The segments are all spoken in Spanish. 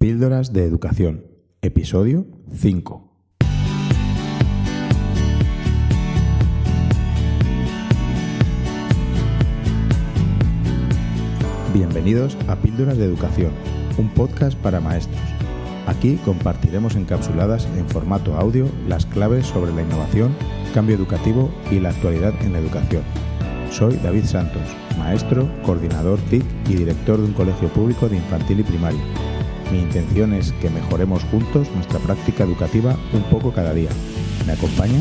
Píldoras de Educación, episodio 5. Bienvenidos a Píldoras de Educación, un podcast para maestros. Aquí compartiremos encapsuladas en formato audio las claves sobre la innovación, cambio educativo y la actualidad en la educación. Soy David Santos, maestro, coordinador TIC y director de un colegio público de infantil y primaria. Mi intención es que mejoremos juntos nuestra práctica educativa un poco cada día. ¿Me acompaña?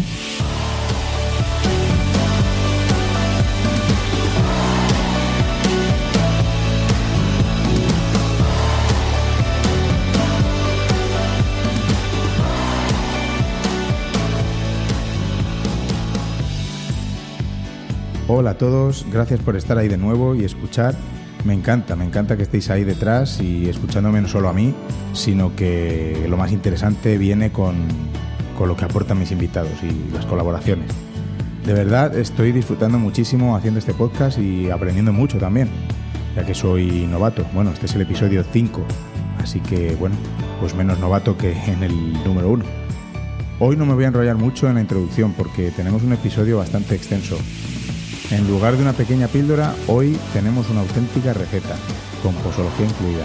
Hola a todos, gracias por estar ahí de nuevo y escuchar. Me encanta que estéis ahí detrás y escuchándome no solo a mí, sino que lo más interesante viene con lo que aportan mis invitados y las colaboraciones. De verdad estoy disfrutando muchísimo haciendo este podcast y aprendiendo mucho también, ya que soy novato. Bueno, este es el episodio 5, así que bueno, pues menos novato que en el número 1. Hoy no me voy a enrollar mucho en la introducción porque tenemos un episodio bastante extenso. En lugar de una pequeña píldora, hoy tenemos una auténtica receta, con posología incluida.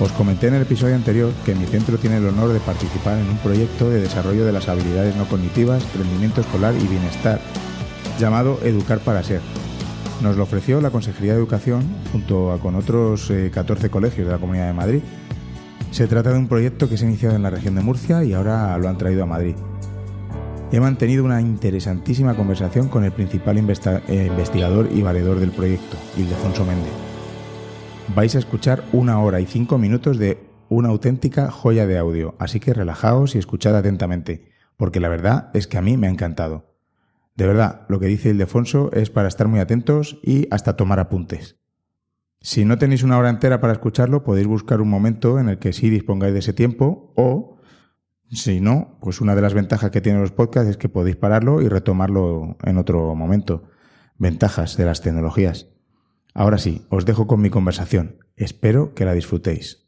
Os comenté en el episodio anterior que mi centro tiene el honor de participar en un proyecto de desarrollo de las habilidades no cognitivas, rendimiento escolar y bienestar, llamado Educar para Ser. Nos lo ofreció la Consejería de Educación junto con otros 14 colegios de la Comunidad de Madrid. Se trata de un proyecto que se ha iniciado en la región de Murcia y ahora lo han traído a Madrid. He mantenido una interesantísima conversación con el principal investigador y valedor del proyecto, Ildefonso Méndez. Vais a escuchar 1 hora y 5 minutos de una auténtica joya de audio, así que relajaos y escuchad atentamente, porque la verdad es que a mí me ha encantado. De verdad, lo que dice Ildefonso es para estar muy atentos y hasta tomar apuntes. Si no tenéis 1 hora entera para escucharlo, podéis buscar un momento en el que sí dispongáis de ese tiempo o... Si no, pues una de las ventajas que tienen los podcasts es que podéis pararlo y retomarlo en otro momento. Ventajas de las tecnologías. Ahora sí, os dejo con mi conversación. Espero que la disfrutéis.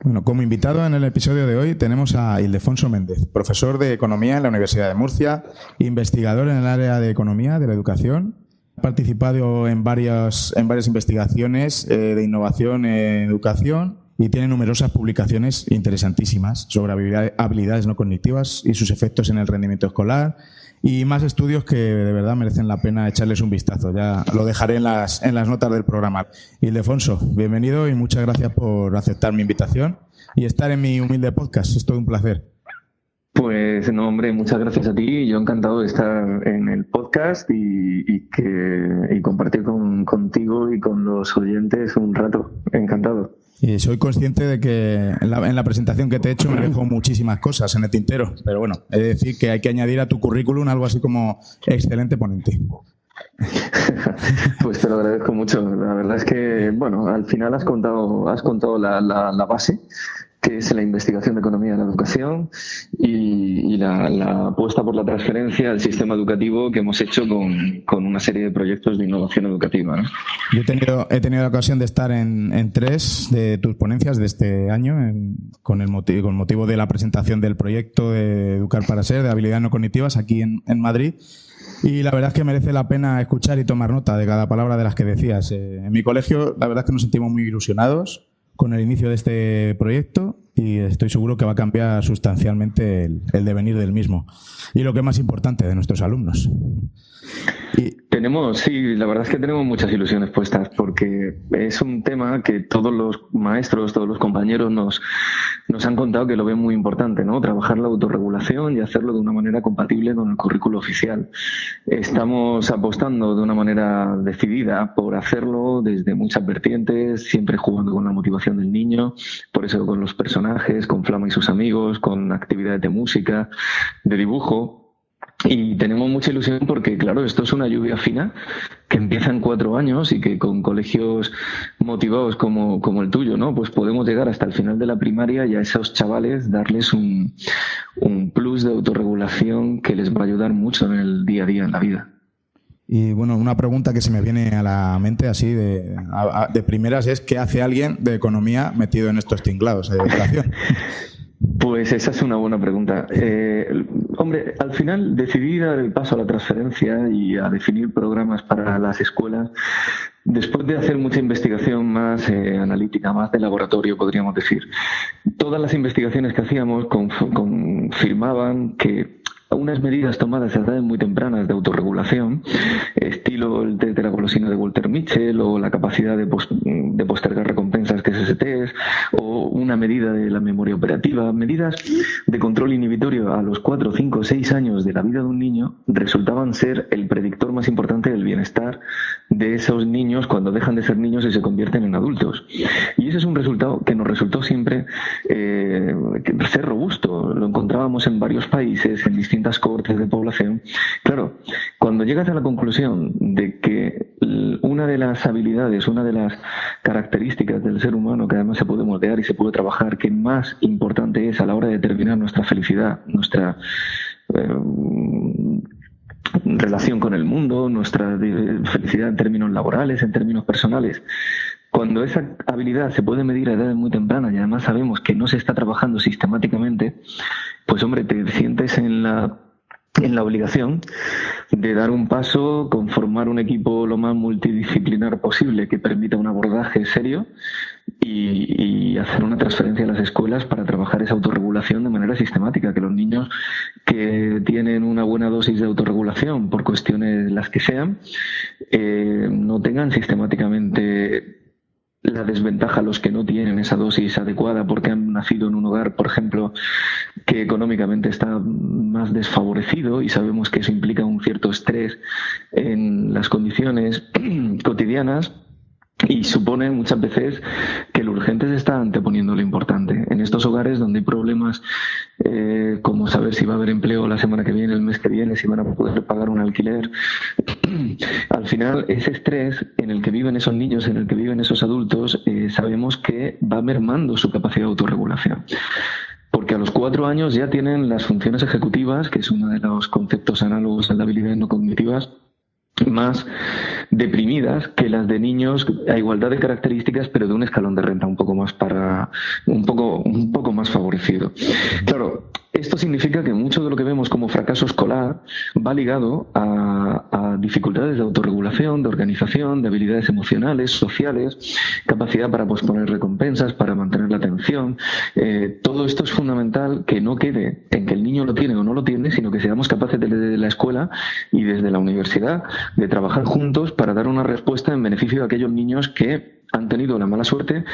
Bueno, como invitado en el episodio de hoy tenemos a Ildefonso Méndez, profesor de Economía en la Universidad de Murcia, investigador en el área de Economía de la Educación. Ha participado en varias investigaciones de innovación en educación. Y tiene numerosas publicaciones interesantísimas sobre habilidades no cognitivas y sus efectos en el rendimiento escolar y más estudios que de verdad merecen la pena echarles un vistazo. Ya lo dejaré en las notas del programa. Ildefonso, bienvenido y muchas gracias por aceptar mi invitación y estar en mi humilde podcast. Es todo un placer. Pues no, hombre, muchas gracias a ti. Yo encantado de estar en el podcast y compartir contigo y con los oyentes un rato. Encantado. Y soy consciente de que en la presentación que te he hecho me dejo muchísimas cosas en el tintero, pero bueno, he de decir que hay que añadir a tu currículum algo así como excelente ponente. Pues te lo agradezco mucho. La verdad es que, bueno, al final has contado la base, que es la investigación de economía de la educación y la apuesta por la transferencia al sistema educativo que hemos hecho con una serie de proyectos de innovación educativa, ¿no? Yo he tenido la ocasión de estar en 3 de tus ponencias de este año con motivo de la presentación del proyecto de Educar para Ser, de habilidades no cognitivas aquí en Madrid. Y la verdad es que merece la pena escuchar y tomar nota de cada palabra de las que decías. En mi colegio la verdad es que nos sentimos muy ilusionados con el inicio de este proyecto y estoy seguro que va a cambiar sustancialmente el devenir del mismo y lo que es más importante, de nuestros alumnos. Sí, la verdad es que tenemos muchas ilusiones puestas porque es un tema que todos los maestros, todos los compañeros nos han contado que lo ven muy importante, ¿no? Trabajar la autorregulación y hacerlo de una manera compatible con el currículo oficial. Estamos apostando de una manera decidida por hacerlo desde muchas vertientes, siempre jugando con la motivación del niño, por eso con los personajes, con Flama y sus amigos, con actividades de música, de dibujo. Y tenemos mucha ilusión porque, claro, esto es una lluvia fina que empieza en 4 años y que con colegios motivados como el tuyo, ¿no? Pues podemos llegar hasta el final de la primaria y a esos chavales darles un plus de autorregulación que les va a ayudar mucho en el día a día, en la vida. Y bueno, una pregunta que se me viene a la mente así de primeras es ¿qué hace alguien de economía metido en estos tinglados de educación? Pues esa es una buena pregunta. Hombre, al final decidí dar el paso a la transferencia y a definir programas para las escuelas después de hacer mucha investigación más analítica, más de laboratorio, podríamos decir. Todas las investigaciones que hacíamos confirmaban que unas medidas tomadas a edades muy tempranas de autorregulación, estilo el test de la golosina de Walter Mitchell o la capacidad de postergar recompensas, que es ese test, o una medida de la memoria operativa, medidas de control inhibitorio a los 4, 5, 6 años de la vida de un niño, resultaban ser el predictor más importante del bienestar de esos niños cuando dejan de ser niños y se convierten en adultos. Y ese es un resultado que nos resultó siempre ser robusto. Lo encontrábamos en varios países, en distintas cohortes de población. Claro, cuando llegas a la conclusión de que una de las habilidades, una de las características del ser humano que además se puede moldear y se puede trabajar, que más importante es a la hora de determinar nuestra felicidad, nuestra relación con el mundo, nuestra felicidad en términos laborales, en términos personales. Cuando esa habilidad se puede medir a edades muy tempranas y además sabemos que no se está trabajando sistemáticamente, pues hombre, te sientes en la obligación de dar un paso, conformar un equipo lo más multidisciplinar posible que permita un abordaje serio y hacer una transferencia a las escuelas para trabajar esa autorregulación de manera sistemática, que los niños que tienen una buena dosis de autorregulación, por cuestiones las que sean, no tengan sistemáticamente la desventaja a los que no tienen esa dosis adecuada porque han nacido en un hogar, por ejemplo, que económicamente está más desfavorecido, y sabemos que eso implica un cierto estrés en las condiciones cotidianas y supone muchas veces que lo urgente se está anteponiendo lo importante. En estos hogares donde hay problemas como saber si va a haber empleo la semana que viene, el mes que viene, si van a poder pagar un alquiler, al final ese estrés en el que viven esos niños, en el que viven esos adultos, sabemos que va mermando su capacidad de autorregulación. Porque a los 4 años ya tienen las funciones ejecutivas, que es uno de los conceptos análogos a las habilidades no cognitivas, más deprimidas que las de niños a igualdad de características, pero de un escalón de renta un poco más más favorecido. Claro, esto significa que mucho de lo que vemos como fracaso escolar va ligado a dificultades de autorregulación, de organización, de habilidades emocionales, sociales, capacidad para posponer recompensas, para mantener la atención. Todo esto es fundamental, que no quede en que el niño lo tiene o no lo tiene, sino que seamos capaces desde la escuela y desde la universidad de trabajar juntos para dar una respuesta en beneficio de aquellos niños que han tenido la mala suerte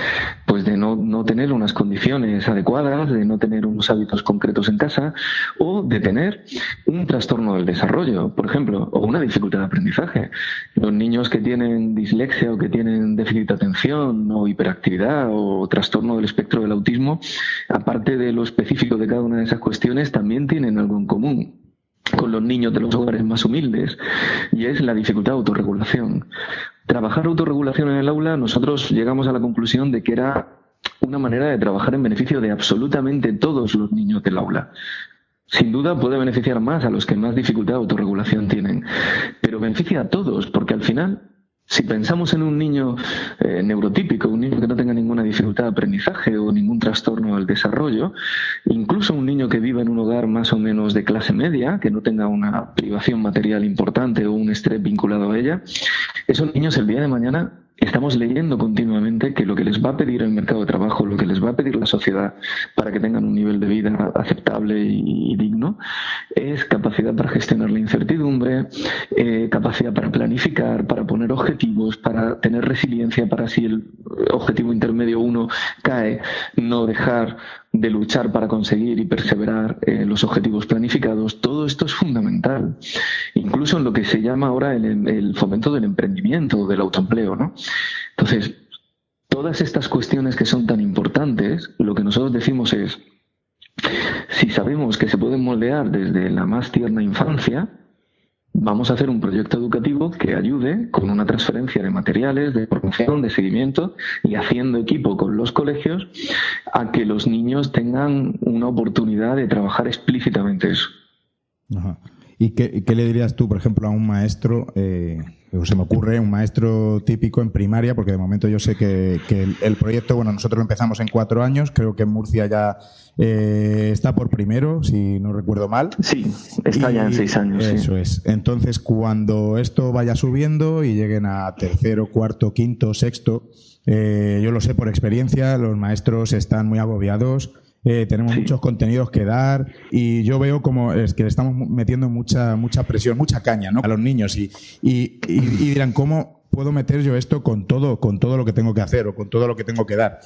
pues de no tener unas condiciones adecuadas, de no tener unos hábitos concretos en casa, o de tener un trastorno del desarrollo, por ejemplo, o una dificultad de aprendizaje. Los niños que tienen dislexia o que tienen déficit de atención o hiperactividad o trastorno del espectro del autismo, aparte de lo específico de cada una de esas cuestiones, también tienen algo en común con los niños de los hogares más humildes, y es la dificultad de autorregulación. Trabajar autorregulación en el aula, nosotros llegamos a la conclusión de que era una manera de trabajar en beneficio de absolutamente todos los niños del aula. Sin duda puede beneficiar más a los que más dificultad de autorregulación tienen, pero beneficia a todos, porque al final, si pensamos en un niño neurotípico, un niño que no tenga ninguna dificultad de aprendizaje o ningún trastorno del desarrollo, incluso un niño que viva en un hogar más o menos de clase media, que no tenga una privación material importante o un estrés vinculado a ella, esos niños el día de mañana estamos leyendo continuamente que lo que les va a pedir el mercado de trabajo, lo que les va a pedir la sociedad para que tengan un nivel de vida aceptable y digno, es capacidad para gestionar la incertidumbre, capacidad para planificar, para poner objetivos, para tener resiliencia, para si el objetivo intermedio 1 cae, no dejar de luchar para conseguir y perseverar los objetivos planificados. Todo esto es fundamental, incluso en lo que se llama ahora el fomento del emprendimiento, del autoempleo, ¿no? Entonces, todas estas cuestiones que son tan importantes, lo que nosotros decimos es, si sabemos que se pueden moldear desde la más tierna infancia, vamos a hacer un proyecto educativo que ayude con una transferencia de materiales, de formación, de seguimiento, y haciendo equipo con los colegios a que los niños tengan una oportunidad de trabajar explícitamente eso. Ajá. ¿Y qué le dirías tú, por ejemplo, a un maestro, se me ocurre, un maestro típico en primaria, porque de momento yo sé que el proyecto, bueno, nosotros lo empezamos en 4 años, creo que en Murcia ya está por primero, si no recuerdo mal. Sí, está ya en 6 años. Eso sí. es. Entonces, cuando esto vaya subiendo y lleguen a tercero, cuarto, quinto, sexto, yo lo sé por experiencia, los maestros están muy agobiados. Tenemos muchos contenidos que dar y yo veo como es que le estamos metiendo mucha presión, mucha caña, ¿no? A los niños y dirán, ¿cómo puedo meter yo esto con todo lo que tengo que hacer o con todo lo que tengo que dar?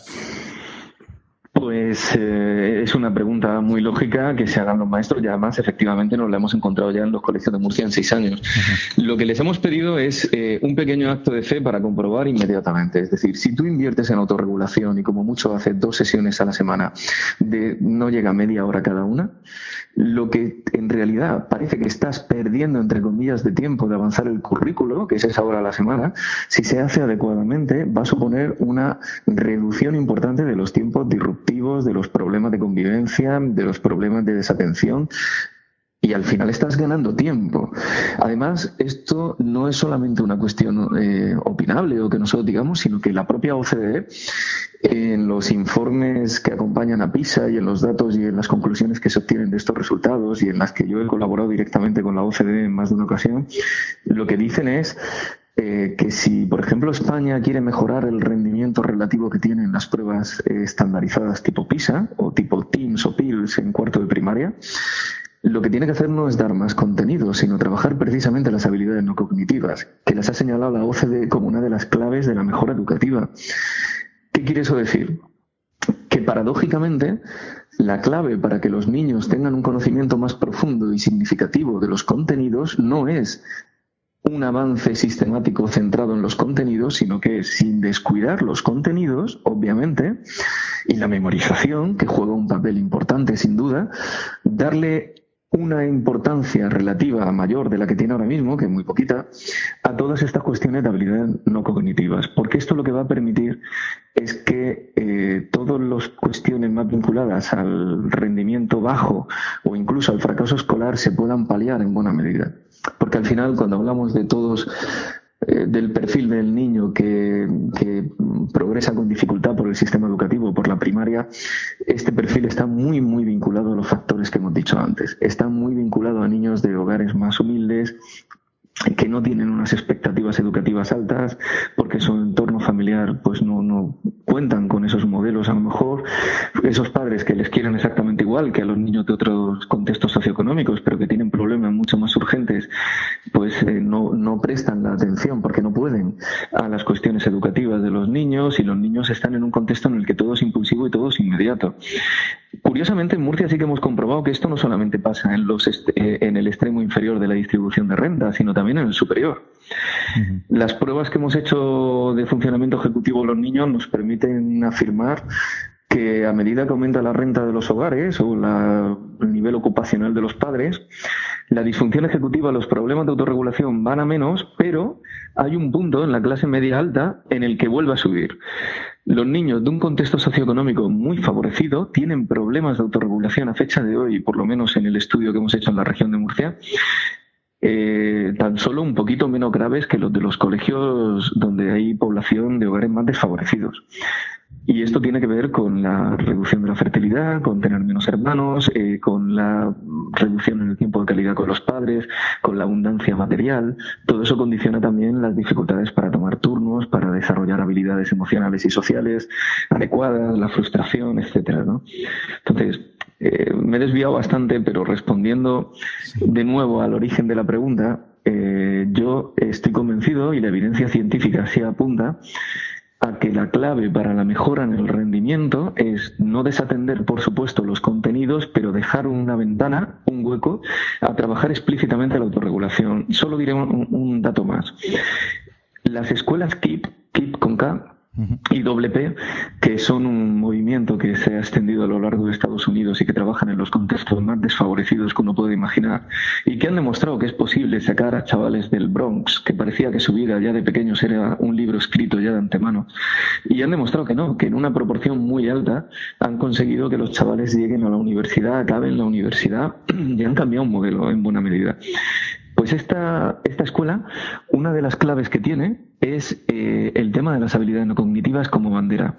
Pues es una pregunta muy lógica que se hagan los maestros y además efectivamente nos la hemos encontrado ya en los colegios de Murcia en 6 años. Lo que les hemos pedido es un pequeño acto de fe para comprobar inmediatamente. Es decir, si tú inviertes en autorregulación y como mucho haces 2 sesiones a la semana, no llega a media hora cada una, lo que en realidad parece que estás perdiendo, entre comillas, de tiempo de avanzar el currículo, que es esa hora a la semana, si se hace adecuadamente, va a suponer una reducción importante de los tiempos disruptivos, de los problemas de convivencia, de los problemas de desatención. Y al final estás ganando tiempo. Además, esto no es solamente una cuestión opinable o que nosotros digamos, sino que la propia OCDE, en los informes que acompañan a PISA y en los datos y en las conclusiones que se obtienen de estos resultados y en las que yo he colaborado directamente con la OCDE en más de una ocasión, lo que dicen es que si, por ejemplo, España quiere mejorar el rendimiento relativo que tienen las pruebas estandarizadas tipo PISA o tipo TIMSS o PILS en cuarto de primaria, lo que tiene que hacer no es dar más contenido, sino trabajar precisamente las habilidades no cognitivas, que las ha señalado la OCDE como una de las claves de la mejora educativa. ¿Qué quiere eso decir? Que paradójicamente la clave para que los niños tengan un conocimiento más profundo y significativo de los contenidos no es un avance sistemático centrado en los contenidos, sino que sin descuidar los contenidos, obviamente, y la memorización, que juega un papel importante sin duda, darle una importancia relativa mayor de la que tiene ahora mismo, que es muy poquita, a todas estas cuestiones de habilidades no cognitivas, porque esto lo que va a permitir es que todas las cuestiones más vinculadas al rendimiento bajo o incluso al fracaso escolar se puedan paliar en buena medida. Porque al final, cuando hablamos de todos del perfil del niño que progresa con dificultad por el sistema educativo, por la primaria, este perfil está muy, muy vinculado a los factores que hemos dicho antes. Está muy vinculado a niños de hogares más humildes, que no tienen unas expectativas educativas altas, porque su entorno familiar pues no cuentan con esos modelos, a lo mejor esos padres que les quieren exactamente igual que a los niños de otros contextos socioeconómicos, pero que tienen problemas mucho más urgentes, pues no prestan la atención porque no pueden a las cuestiones educativas de los niños, y los niños están en un contexto en el que todo es impulsivo y todo es inmediato. Curiosamente, en Murcia sí que hemos comprobado que esto no solamente pasa en el extremo inferior de la distribución de renta, sino también en el superior. Uh-huh. Las pruebas que hemos hecho de funcionamiento ejecutivo de los niños nos permiten afirmar que a medida que aumenta la renta de los hogares o el nivel ocupacional de los padres, la disfunción ejecutiva, los problemas de autorregulación van a menos, pero hay un punto en la clase media alta en el que vuelve a subir. Los niños de un contexto socioeconómico muy favorecido tienen problemas de autorregulación a fecha de hoy, por lo menos en el estudio que hemos hecho en la región de Murcia, tan solo un poquito menos graves que los de los colegios donde hay población de hogares más desfavorecidos. Y esto tiene que ver con la reducción de la fertilidad, con tener menos hermanos, con la reducción en el tiempo de calidad con los padres, con la abundancia material. Todo eso condiciona también las dificultades para tomar turnos, para desarrollar habilidades emocionales y sociales adecuadas, la frustración, etcétera, ¿no? Entonces, me he desviado bastante, pero respondiendo de nuevo al origen de la pregunta, yo estoy convencido, y la evidencia científica sí apunta, a que la clave para la mejora en el rendimiento es no desatender, por supuesto, los contenidos, pero dejar una ventana, un hueco, a trabajar explícitamente la autorregulación. Solo diré un dato más. Las escuelas KIP con K, IWP, que son un movimiento que se ha extendido a lo largo de Estados Unidos y que trabajan en los contextos más desfavorecidos que uno puede imaginar, y que han demostrado que es posible sacar a chavales del Bronx, que parecía que su vida ya de pequeños era un libro escrito ya de antemano, y han demostrado que no, que en una proporción muy alta han conseguido que los chavales lleguen a la universidad, acaben la universidad y han cambiado un modelo en buena medida. Pues esta escuela, una de las claves que tiene es el tema de las habilidades no cognitivas como bandera.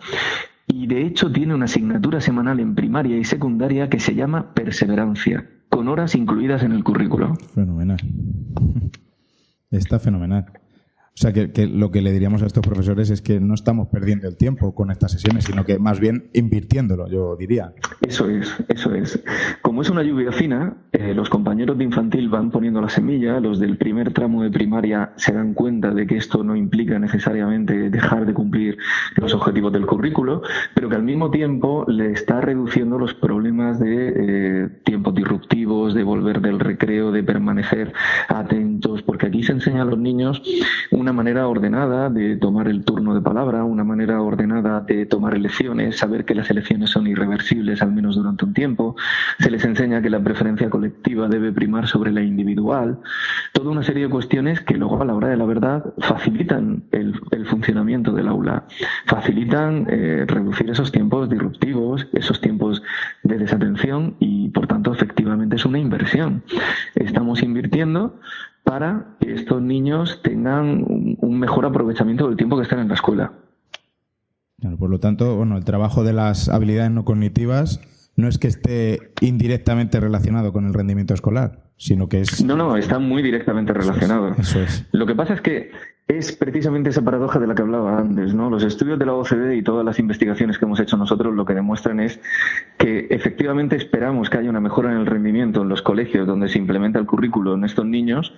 Y de hecho tiene una asignatura semanal en primaria y secundaria que se llama Perseverancia, con horas incluidas en el currículo. Fenomenal. Está fenomenal. O sea, que lo que le diríamos a estos profesores es que no estamos perdiendo el tiempo con estas sesiones, sino que más bien invirtiéndolo, yo diría. Eso es, eso es. Como es una lluvia fina, los compañeros de infantil van poniendo la semilla, los del primer tramo de primaria se dan cuenta de que esto no implica necesariamente dejar de cumplir los objetivos del currículo, pero que al mismo tiempo le está reduciendo los problemas de tiempos disruptivos, de volver del recreo, de permanecer atentos, porque aquí se enseña a los niños una manera ordenada de tomar el turno de palabra, una manera ordenada de tomar elecciones, saber que las elecciones son irreversibles al menos durante un tiempo, se les enseña que la preferencia colectiva debe primar sobre la individual, toda una serie de cuestiones que luego a la hora de la verdad facilitan el funcionamiento del aula, facilitan reducir esos tiempos disruptivos, esos tiempos de desatención y por tanto efectivamente es una inversión. Estamos invirtiendo para que estos niños tengan un mejor aprovechamiento del tiempo que están en la escuela. Claro, por lo tanto, bueno, el trabajo de las habilidades no cognitivas no es que esté indirectamente relacionado con el rendimiento escolar, sino que es... No, está muy directamente relacionado. Eso es. Lo que pasa es que es precisamente esa paradoja de la que hablaba antes, ¿no? Los estudios de la OCDE y todas las investigaciones que hemos hecho nosotros lo que demuestran es que efectivamente esperamos que haya una mejora en el rendimiento en los colegios donde se implementa el currículo en estos niños,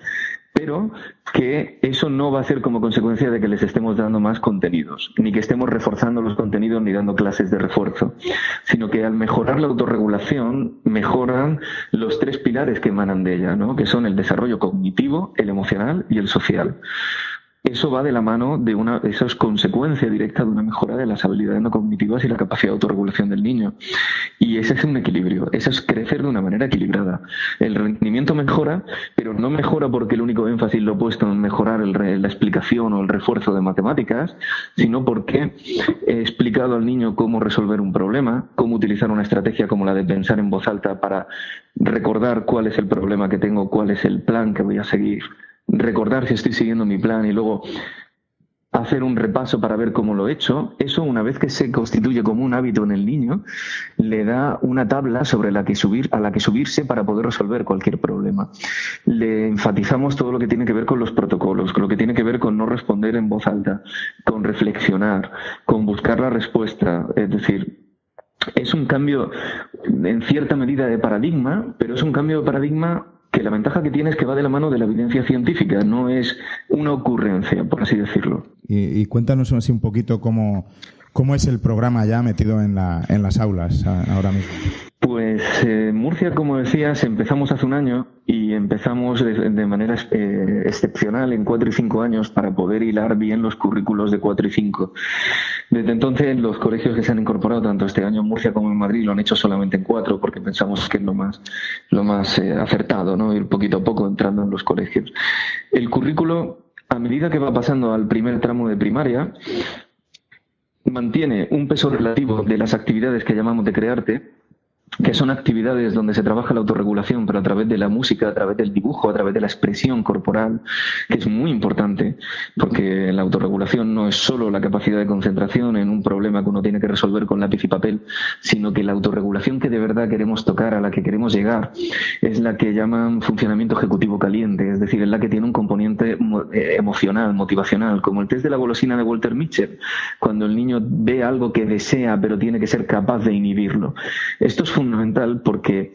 pero que eso no va a ser como consecuencia de que les estemos dando más contenidos, ni que estemos reforzando los contenidos ni dando clases de refuerzo, sino que al mejorar la autorregulación mejoran los tres pilares que emanan de ella, ¿no? Que son el desarrollo cognitivo, el emocional y el social. Eso va de la mano eso es consecuencia directa de una mejora de las habilidades no cognitivas y la capacidad de autorregulación del niño. Y ese es un equilibrio, eso es crecer de una manera equilibrada. El rendimiento mejora, pero no mejora porque el único énfasis lo he puesto en mejorar la explicación o el refuerzo de matemáticas, sino porque he explicado al niño cómo resolver un problema, cómo utilizar una estrategia como la de pensar en voz alta para recordar cuál es el problema que tengo, cuál es el plan que voy a seguir, recordar si estoy siguiendo mi plan y luego hacer un repaso para ver cómo lo he hecho. Eso, una vez que se constituye como un hábito en el niño, le da una tabla sobre a la que subirse para poder resolver cualquier problema. Le enfatizamos todo lo que tiene que ver con los protocolos, con lo que tiene que ver con no responder en voz alta, con reflexionar, con buscar la respuesta. Es decir, es un cambio en cierta medida de paradigma, pero es un cambio de paradigma que la ventaja que tiene es que va de la mano de la evidencia científica, no es una ocurrencia, por así decirlo. Y cuéntanos así un poquito cómo es el programa ya metido en las aulas ahora mismo. Pues en Murcia, como decías, empezamos hace un año y empezamos de manera excepcional en 4 y 5 años para poder hilar bien los currículos de 4 y 5. Desde entonces los colegios que se han incorporado tanto este año en Murcia como en Madrid lo han hecho solamente en 4 porque pensamos que es lo más acertado, ¿no? Ir poquito a poco entrando en los colegios. El currículo, a medida que va pasando al primer tramo de primaria, mantiene un peso relativo de las actividades que llamamos de crearte, que son actividades donde se trabaja la autorregulación, pero a través de la música, a través del dibujo, a través de la expresión corporal, que es muy importante, porque la autorregulación no es solo la capacidad de concentración en un problema que uno tiene que resolver con lápiz y papel, sino que la autorregulación que de verdad queremos tocar, a la que queremos llegar, es la que llaman funcionamiento ejecutivo caliente, es decir, es la que tiene un componente emocional, motivacional, como el test de la golosina de Walter Mitchell, cuando el niño ve algo que desea, pero tiene que ser capaz de inhibirlo. Esto es fundamental porque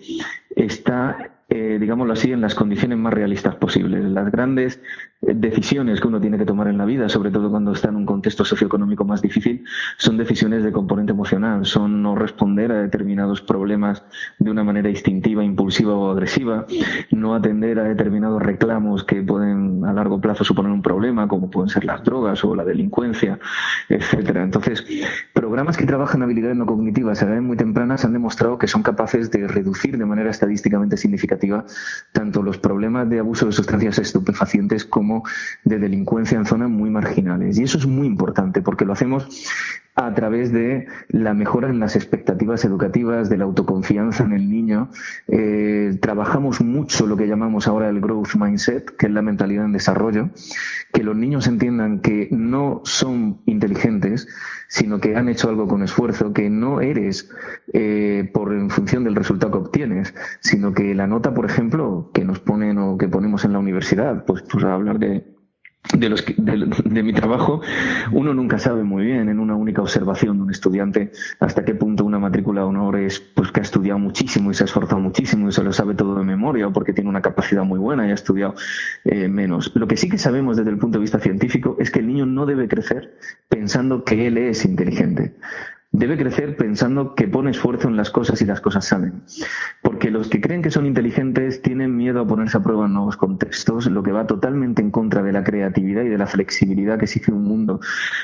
está, digámoslo así, en las condiciones más realistas posibles. Las grandes decisiones que uno tiene que tomar en la vida, sobre todo cuando está en un contexto socioeconómico más difícil, son decisiones de componente emocional, son no responder a determinados problemas de una manera instintiva, impulsiva o agresiva, no atender a determinados reclamos que pueden a largo plazo suponer un problema, como pueden ser las drogas o la delincuencia, etcétera. Entonces, programas que trabajan habilidades no cognitivas a edades muy tempranas han demostrado que son capaces de reducir de manera estadísticamente significativa tanto los problemas de abuso de sustancias estupefacientes como de delincuencia en zonas muy marginales. Y eso es muy importante porque lo hacemos a través de la mejora en las expectativas educativas, de la autoconfianza en el niño. Trabajamos mucho lo que llamamos ahora el growth mindset, que es la mentalidad en desarrollo, que los niños entiendan que no son inteligentes, sino que han hecho algo con esfuerzo, que no eres en función del resultado que obtienes, sino que la nota, por ejemplo, que nos ponen o que ponemos en la universidad, pues a hablar de mi trabajo, uno nunca sabe muy bien en una única observación de un estudiante hasta qué punto una matrícula de honor es pues que ha estudiado muchísimo y se ha esforzado muchísimo y se lo sabe todo de memoria, o porque tiene una capacidad muy buena y ha estudiado menos. Lo que sí que sabemos desde el punto de vista científico es que el niño no debe crecer pensando que él es inteligente. Debe crecer pensando que pone esfuerzo en las cosas y las cosas salen. Porque los que creen que son inteligentes tienen miedo a ponerse a prueba en nuevos contextos, lo que va totalmente en contra de la creatividad y de la flexibilidad que exige un mundo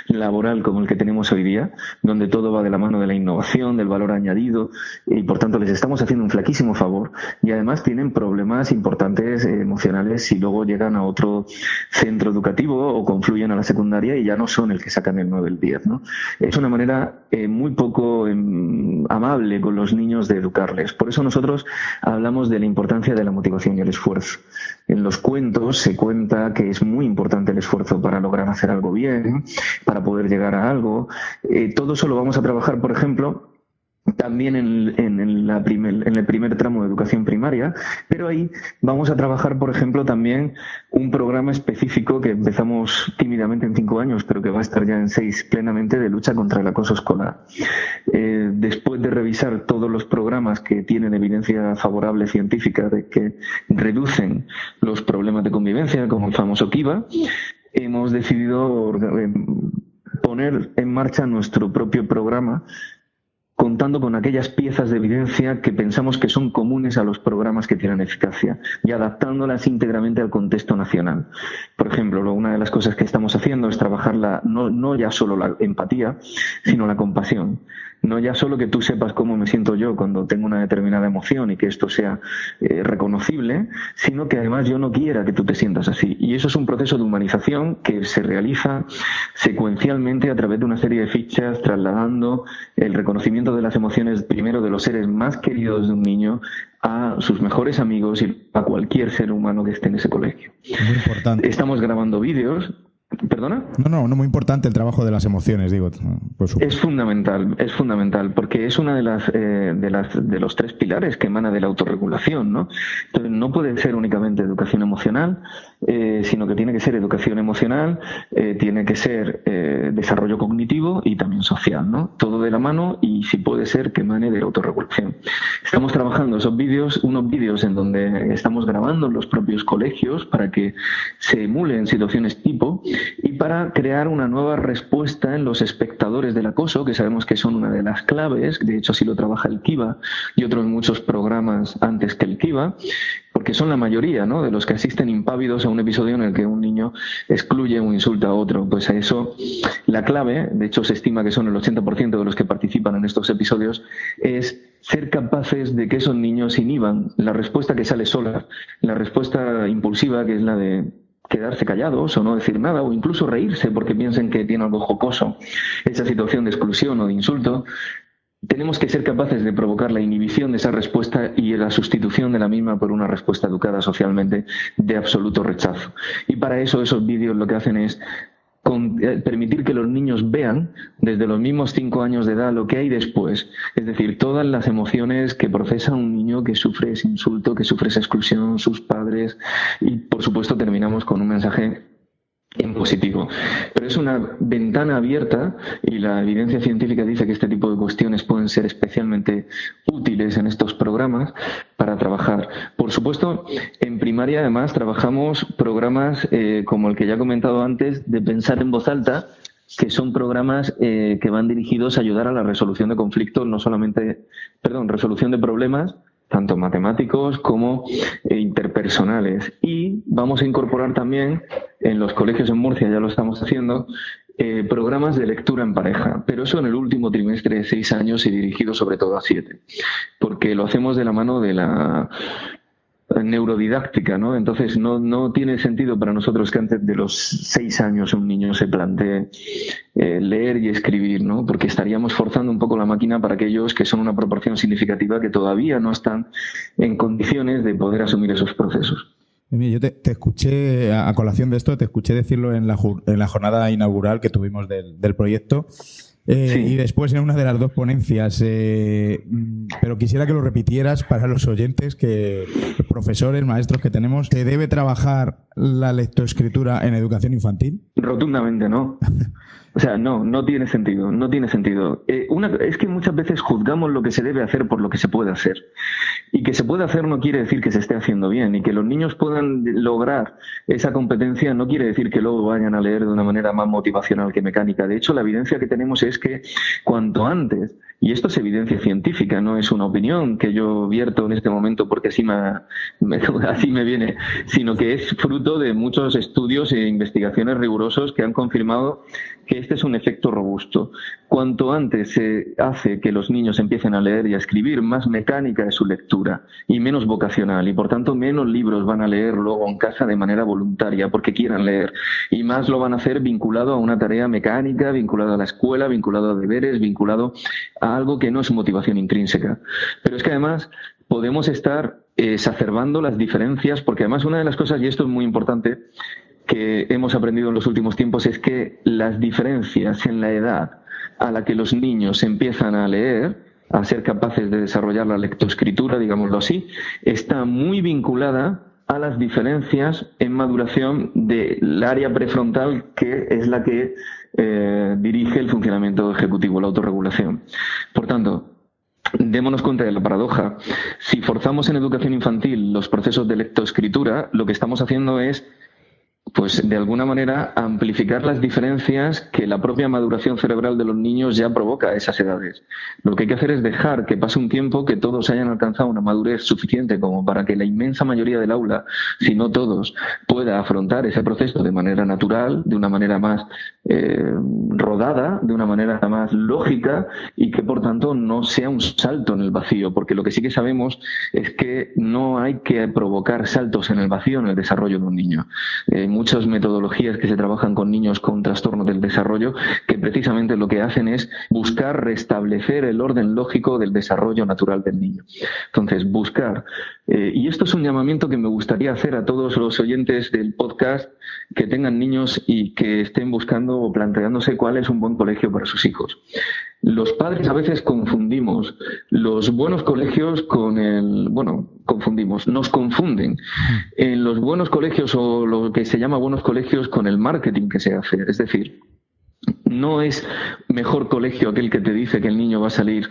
laboral como el que tenemos hoy día, donde todo va de la mano de la innovación, del valor añadido, y por tanto les estamos haciendo un flaquísimo favor, y además tienen problemas importantes emocionales si luego llegan a otro centro educativo o confluyen a la secundaria y ya no son el que sacan el 9 el 10, ¿no? Es una manera muy poco amable con los niños de educarles. Por eso nosotros hablamos de la importancia de la motivación y el esfuerzo. En los cuentos se cuenta que es muy importante el esfuerzo para lograr hacer algo bien, para poder llegar a algo. Todo eso lo vamos a trabajar, por ejemplo, también en el primer tramo de educación primaria, pero ahí vamos a trabajar, por ejemplo, también un programa específico que empezamos tímidamente en 5 años, pero que va a estar ya en 6 plenamente, de lucha contra el acoso escolar. Después de revisar todos los programas que tienen evidencia favorable científica de que reducen los problemas de convivencia, como el famoso KIVA, hemos decidido poner en marcha nuestro propio programa, contando con aquellas piezas de evidencia que pensamos que son comunes a los programas que tienen eficacia y adaptándolas íntegramente al contexto nacional. Por ejemplo, una de las cosas que estamos haciendo es trabajar no ya solo la empatía, sino la compasión. No ya solo que tú sepas cómo me siento yo cuando tengo una determinada emoción y que esto sea reconocible, sino que además yo no quiera que tú te sientas así. Y eso es un proceso de humanización que se realiza secuencialmente a través de una serie de fichas, trasladando el reconocimiento de las emociones primero de los seres más queridos de un niño a sus mejores amigos y a cualquier ser humano que esté en ese colegio. Muy importante. Estamos grabando vídeos. ¿Perdona? No, muy importante el trabajo de las emociones, digo, por supuesto. Es fundamental, porque es una de los 3 pilares que emana de la autorregulación, ¿no? Entonces, no puede ser únicamente educación emocional, sino que tiene que ser educación emocional, tiene que ser desarrollo cognitivo y también social, ¿no? Todo de la mano, y si puede ser que emane de autorregulación. Estamos trabajando unos vídeos en donde estamos grabando en los propios colegios para que se emulen situaciones tipo, y para crear una nueva respuesta en los espectadores del acoso, que sabemos que son una de las claves. De hecho, así lo trabaja el KIVA y otros muchos programas antes que el KIVA, porque son la mayoría, ¿no?, de los que asisten impávidos a un episodio en el que un niño excluye o insulta a otro. Pues a eso, la clave, de hecho se estima que son el 80% de los que participan en estos episodios, es ser capaces de que esos niños inhiban la respuesta que sale sola, la respuesta impulsiva, que es la de quedarse callados o no decir nada, o incluso reírse porque piensen que tiene algo jocoso esa situación de exclusión o de insulto. Tenemos que ser capaces de provocar la inhibición de esa respuesta y la sustitución de la misma por una respuesta educada socialmente de absoluto rechazo. Y para eso esos vídeos lo que hacen es permitir que los niños vean desde los mismos 5 años de edad lo que hay después, es decir, todas las emociones que procesa un niño que sufre ese insulto, que sufre esa exclusión, sus padres, y por supuesto terminamos con un mensaje en positivo. Pero es una ventana abierta y la evidencia científica dice que este tipo de cuestiones pueden ser especialmente útiles en estos programas para trabajar. Por supuesto, en primaria además trabajamos programas como el que ya he comentado antes, de pensar en voz alta, que son programas que van dirigidos a ayudar a la resolución de conflictos, resolución de problemas, tanto matemáticos como interpersonales. Y vamos a incorporar también, en los colegios en Murcia ya lo estamos haciendo, programas de lectura en pareja, pero eso en el último trimestre de 6 años y dirigido sobre todo a 7, porque lo hacemos de la mano de la neurodidáctica, ¿no? Entonces no tiene sentido para nosotros que antes de los 6 años un niño se plantee leer y escribir, ¿no? Porque estaríamos forzando un poco la máquina para aquellos que son una proporción significativa que todavía no están en condiciones de poder asumir esos procesos. Yo te escuché, a colación de esto, te escuché decirlo en la jornada inaugural que tuvimos del proyecto. Sí. Y después en una de las 2 ponencias, pero quisiera que lo repitieras para los oyentes, que los profesores, maestros que tenemos, ¿se debe trabajar la lectoescritura en educación infantil? Rotundamente no. O sea, no tiene sentido, no tiene sentido. Es que muchas veces juzgamos lo que se debe hacer por lo que se puede hacer. Y que se puede hacer no quiere decir que se esté haciendo bien. Y que los niños puedan lograr esa competencia no quiere decir que luego vayan a leer de una manera más motivacional que mecánica. De hecho, la evidencia que tenemos es que cuanto antes, y esto es evidencia científica, no es una opinión que yo vierto en este momento porque así me viene, sino que es fruto de muchos estudios e investigaciones rigurosos que han confirmado que este es un efecto robusto. Cuanto antes se hace que los niños empiecen a leer y a escribir, más mecánica es su lectura y menos vocacional, y por tanto menos libros van a leer luego en casa de manera voluntaria porque quieran leer, y más lo van a hacer vinculado a una tarea mecánica, vinculado a la escuela, vinculado a deberes, vinculado a algo que no es motivación intrínseca. Pero es que además podemos estar exacerbando las diferencias, porque además una de las cosas, y esto es muy importante, que hemos aprendido en los últimos tiempos, es que las diferencias en la edad a la que los niños empiezan a leer, a ser capaces de desarrollar la lectoescritura, digámoslo así, está muy vinculada a las diferencias en maduración del área prefrontal, que es la que dirige el funcionamiento ejecutivo, la autorregulación. Por tanto, démonos cuenta de la paradoja. Si forzamos en educación infantil los procesos de lectoescritura, lo que estamos haciendo es, pues de alguna manera, amplificar las diferencias que la propia maduración cerebral de los niños ya provoca a esas edades. Lo que hay que hacer es dejar que pase un tiempo, que todos hayan alcanzado una madurez suficiente como para que la inmensa mayoría del aula, si no todos, pueda afrontar ese proceso de manera natural, de una manera más rodada, de una manera más lógica, y que por tanto no sea un salto en el vacío, porque lo que sí que sabemos es que no hay que provocar saltos en el vacío en el desarrollo de un niño. Muchas metodologías que se trabajan con niños con trastornos del desarrollo, que precisamente lo que hacen es buscar restablecer el orden lógico del desarrollo natural del niño. Entonces, buscar, y esto es un llamamiento que me gustaría hacer a todos los oyentes del podcast que tengan niños y que estén buscando o planteándose cuál es un buen colegio para sus hijos. Los padres a veces confundimos los buenos colegios nos confunden en los buenos colegios, o lo que se llama buenos colegios, con el marketing que se hace. Es decir, no es mejor colegio aquel que te dice que el niño va a salir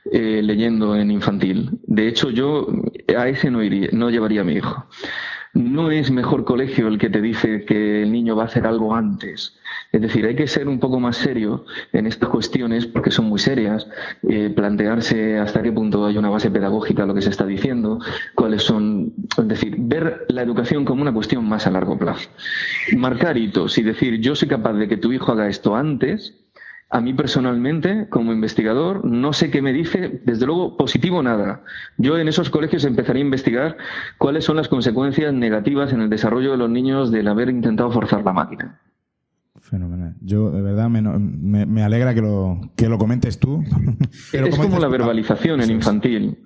leyendo en infantil. De hecho, yo a ese no llevaría a mi hijo. No es mejor colegio el que te dice que el niño va a hacer algo antes. Es decir, hay que ser un poco más serio en estas cuestiones, porque son muy serias, plantearse hasta qué punto hay una base pedagógica a lo que se está diciendo, cuáles son, es decir, ver la educación como una cuestión más a largo plazo. Marcar hitos y decir, yo soy capaz de que tu hijo haga esto antes. A mí personalmente, como investigador, no sé qué me dice, desde luego positivo nada. Yo en esos colegios empezaría a investigar cuáles son las consecuencias negativas en el desarrollo de los niños del haber intentado forzar la máquina. Fenomenal. Yo, de verdad, me alegra que lo comentes tú. Es como la verbalización en infantil.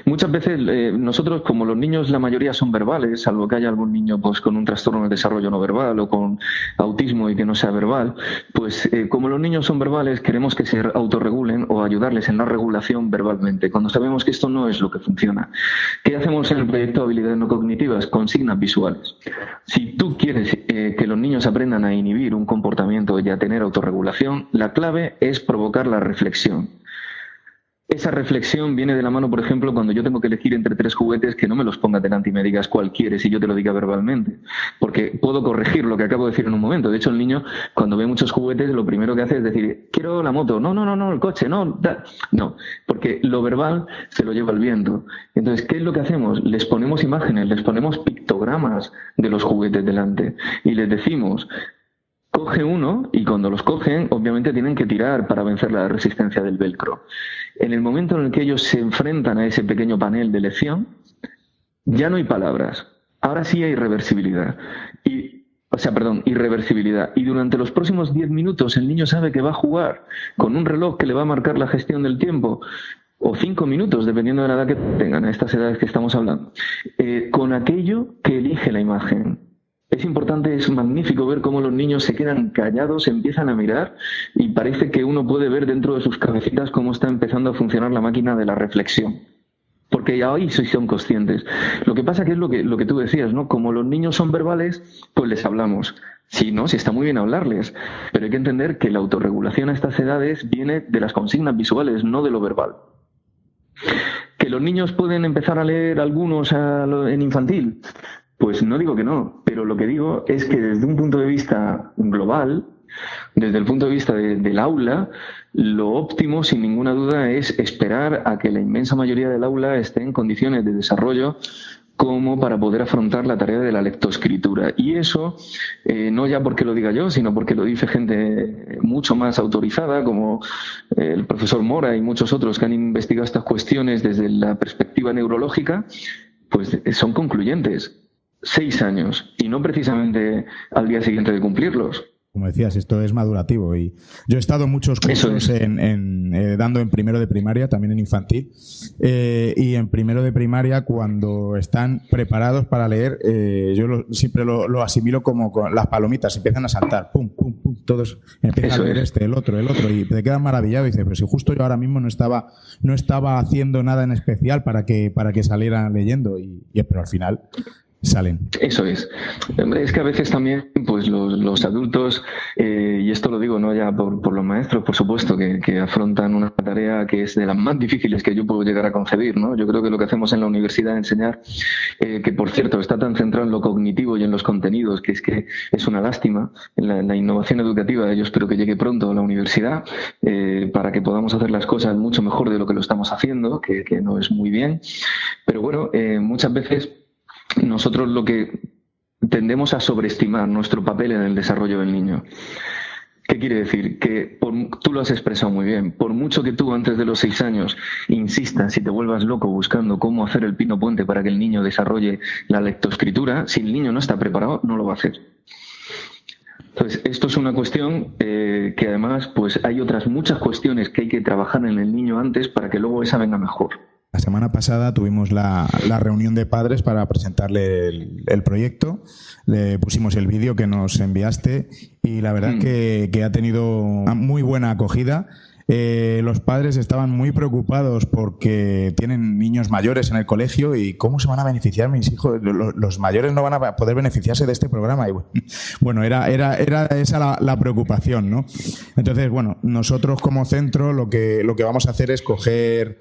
Muchas veces nosotros, como los niños, la mayoría son verbales, salvo que haya algún niño pues con un trastorno de desarrollo no verbal o con autismo y que no sea verbal, pues como los niños son verbales, queremos que se autorregulen o ayudarles en la regulación verbalmente, cuando sabemos que esto no es lo que funciona. ¿Qué hacemos en el proyecto Habilidades no cognitivas? Consignas visuales. Si tú quieres que los niños aprendan a inhibir un comportamiento y a tener autorregulación, la clave es provocar la reflexión. Esa reflexión viene de la mano, por ejemplo, cuando yo tengo que elegir entre 3 juguetes, que no me los pongas delante y me digas cuál quieres y yo te lo diga verbalmente, porque puedo corregir lo que acabo de decir en un momento. De hecho, el niño, cuando ve muchos juguetes, lo primero que hace es decir, quiero la moto, no, el coche, no, porque lo verbal se lo lleva el viento. Entonces, ¿qué es lo que hacemos? Les ponemos imágenes, les ponemos pictogramas de los juguetes delante y les decimos, coge uno, y cuando los cogen, obviamente tienen que tirar para vencer la resistencia del velcro. En el momento en el que ellos se enfrentan a ese pequeño panel de elección, ya no hay palabras. Ahora sí hay irreversibilidad. Y durante los próximos 10 minutos el niño sabe que va a jugar con un reloj que le va a marcar la gestión del tiempo, o 5 minutos, dependiendo de la edad que tengan, a estas edades que estamos hablando, con aquello que elige la imagen. Es importante, es magnífico ver cómo los niños se quedan callados, empiezan a mirar y parece que uno puede ver dentro de sus cabecitas cómo está empezando a funcionar la máquina de la reflexión. Porque ya hoy sí son conscientes. Lo que pasa que es lo que tú decías, ¿no? Como los niños son verbales, pues les hablamos. Sí, ¿no? Sí, está muy bien hablarles, pero hay que entender que la autorregulación a estas edades viene de las consignas visuales, no de lo verbal. ¿Que los niños pueden empezar a leer algunos en infantil? Pues no digo que no, pero lo que digo es que desde un punto de vista global, desde el punto de vista del aula, lo óptimo, sin ninguna duda, es esperar a que la inmensa mayoría del aula esté en condiciones de desarrollo como para poder afrontar la tarea de la lectoescritura. Y eso, no ya porque lo diga yo, sino porque lo dice gente mucho más autorizada, como el profesor Mora y muchos otros que han investigado estas cuestiones desde la perspectiva neurológica, pues son concluyentes. 6 años, y no precisamente al día siguiente de cumplirlos. Como decías, esto es madurativo y yo he estado muchos cursos dando en primero de primaria, también en infantil, y en primero de primaria, cuando están preparados para leer, yo siempre lo asimilo como con las palomitas, empiezan a saltar, pum, pum, pum, todos empiezan a leer el otro, y te quedan maravillados y dices, pero si justo yo ahora mismo no estaba haciendo nada en especial para que salieran leyendo, pero al final salen. Eso es. Es que a veces también pues los adultos, y esto lo digo no ya por los maestros, por supuesto, que afrontan una tarea que es de las más difíciles que yo puedo llegar a concebir, ¿no? Yo creo que lo que hacemos en la universidad es enseñar, que por cierto está tan centrado en lo cognitivo y en los contenidos, que es una lástima. La innovación educativa, yo espero que llegue pronto a la universidad, para que podamos hacer las cosas mucho mejor de lo que lo estamos haciendo, que no es muy bien. Pero bueno, muchas veces nosotros lo que tendemos a sobreestimar nuestro papel en el desarrollo del niño. ¿Qué quiere decir? Que tú lo has expresado muy bien. Por mucho que tú antes de los 6 años insistas y te vuelvas loco buscando cómo hacer el pino puente para que el niño desarrolle la lectoescritura, si el niño no está preparado, no lo va a hacer. Entonces, esto es una cuestión que además pues hay otras muchas cuestiones que hay que trabajar en el niño antes para que luego esa venga mejor. La semana pasada tuvimos la reunión de padres para presentarle el proyecto. Le pusimos el vídeo que nos enviaste y la verdad que ha tenido una muy buena acogida. Los padres estaban muy preocupados porque tienen niños mayores en el colegio y cómo se van a beneficiar mis hijos. Los mayores no van a poder beneficiarse de este programa. Y bueno, era esa la preocupación, ¿no? Entonces, bueno, nosotros como centro lo que vamos a hacer es coger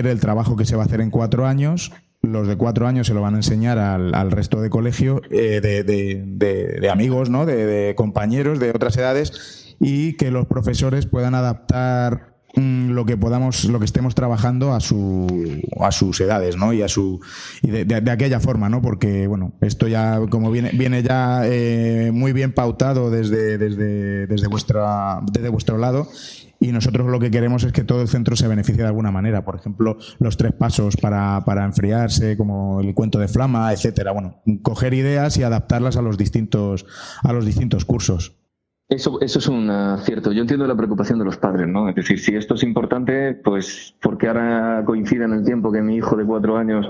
el trabajo que se va a hacer en 4 años. Los de 4 años se lo van a enseñar al resto de colegio, de amigos, ¿no? De compañeros de otras edades, y que los profesores puedan adaptar lo que estemos trabajando a sus edades, ¿no? Y de aquella forma, ¿no? Porque bueno, esto ya como viene ya muy bien pautado desde vuestro lado. Y nosotros lo que queremos es que todo el centro se beneficie de alguna manera. Por ejemplo, los 3 pasos para enfriarse, como el cuento de flama, etcétera. Bueno, coger ideas y adaptarlas a los distintos cursos. Eso es un acierto. Yo entiendo la preocupación de los padres, ¿no? Es decir, si esto es importante, pues porque ahora coincide en el tiempo que mi hijo de 4 años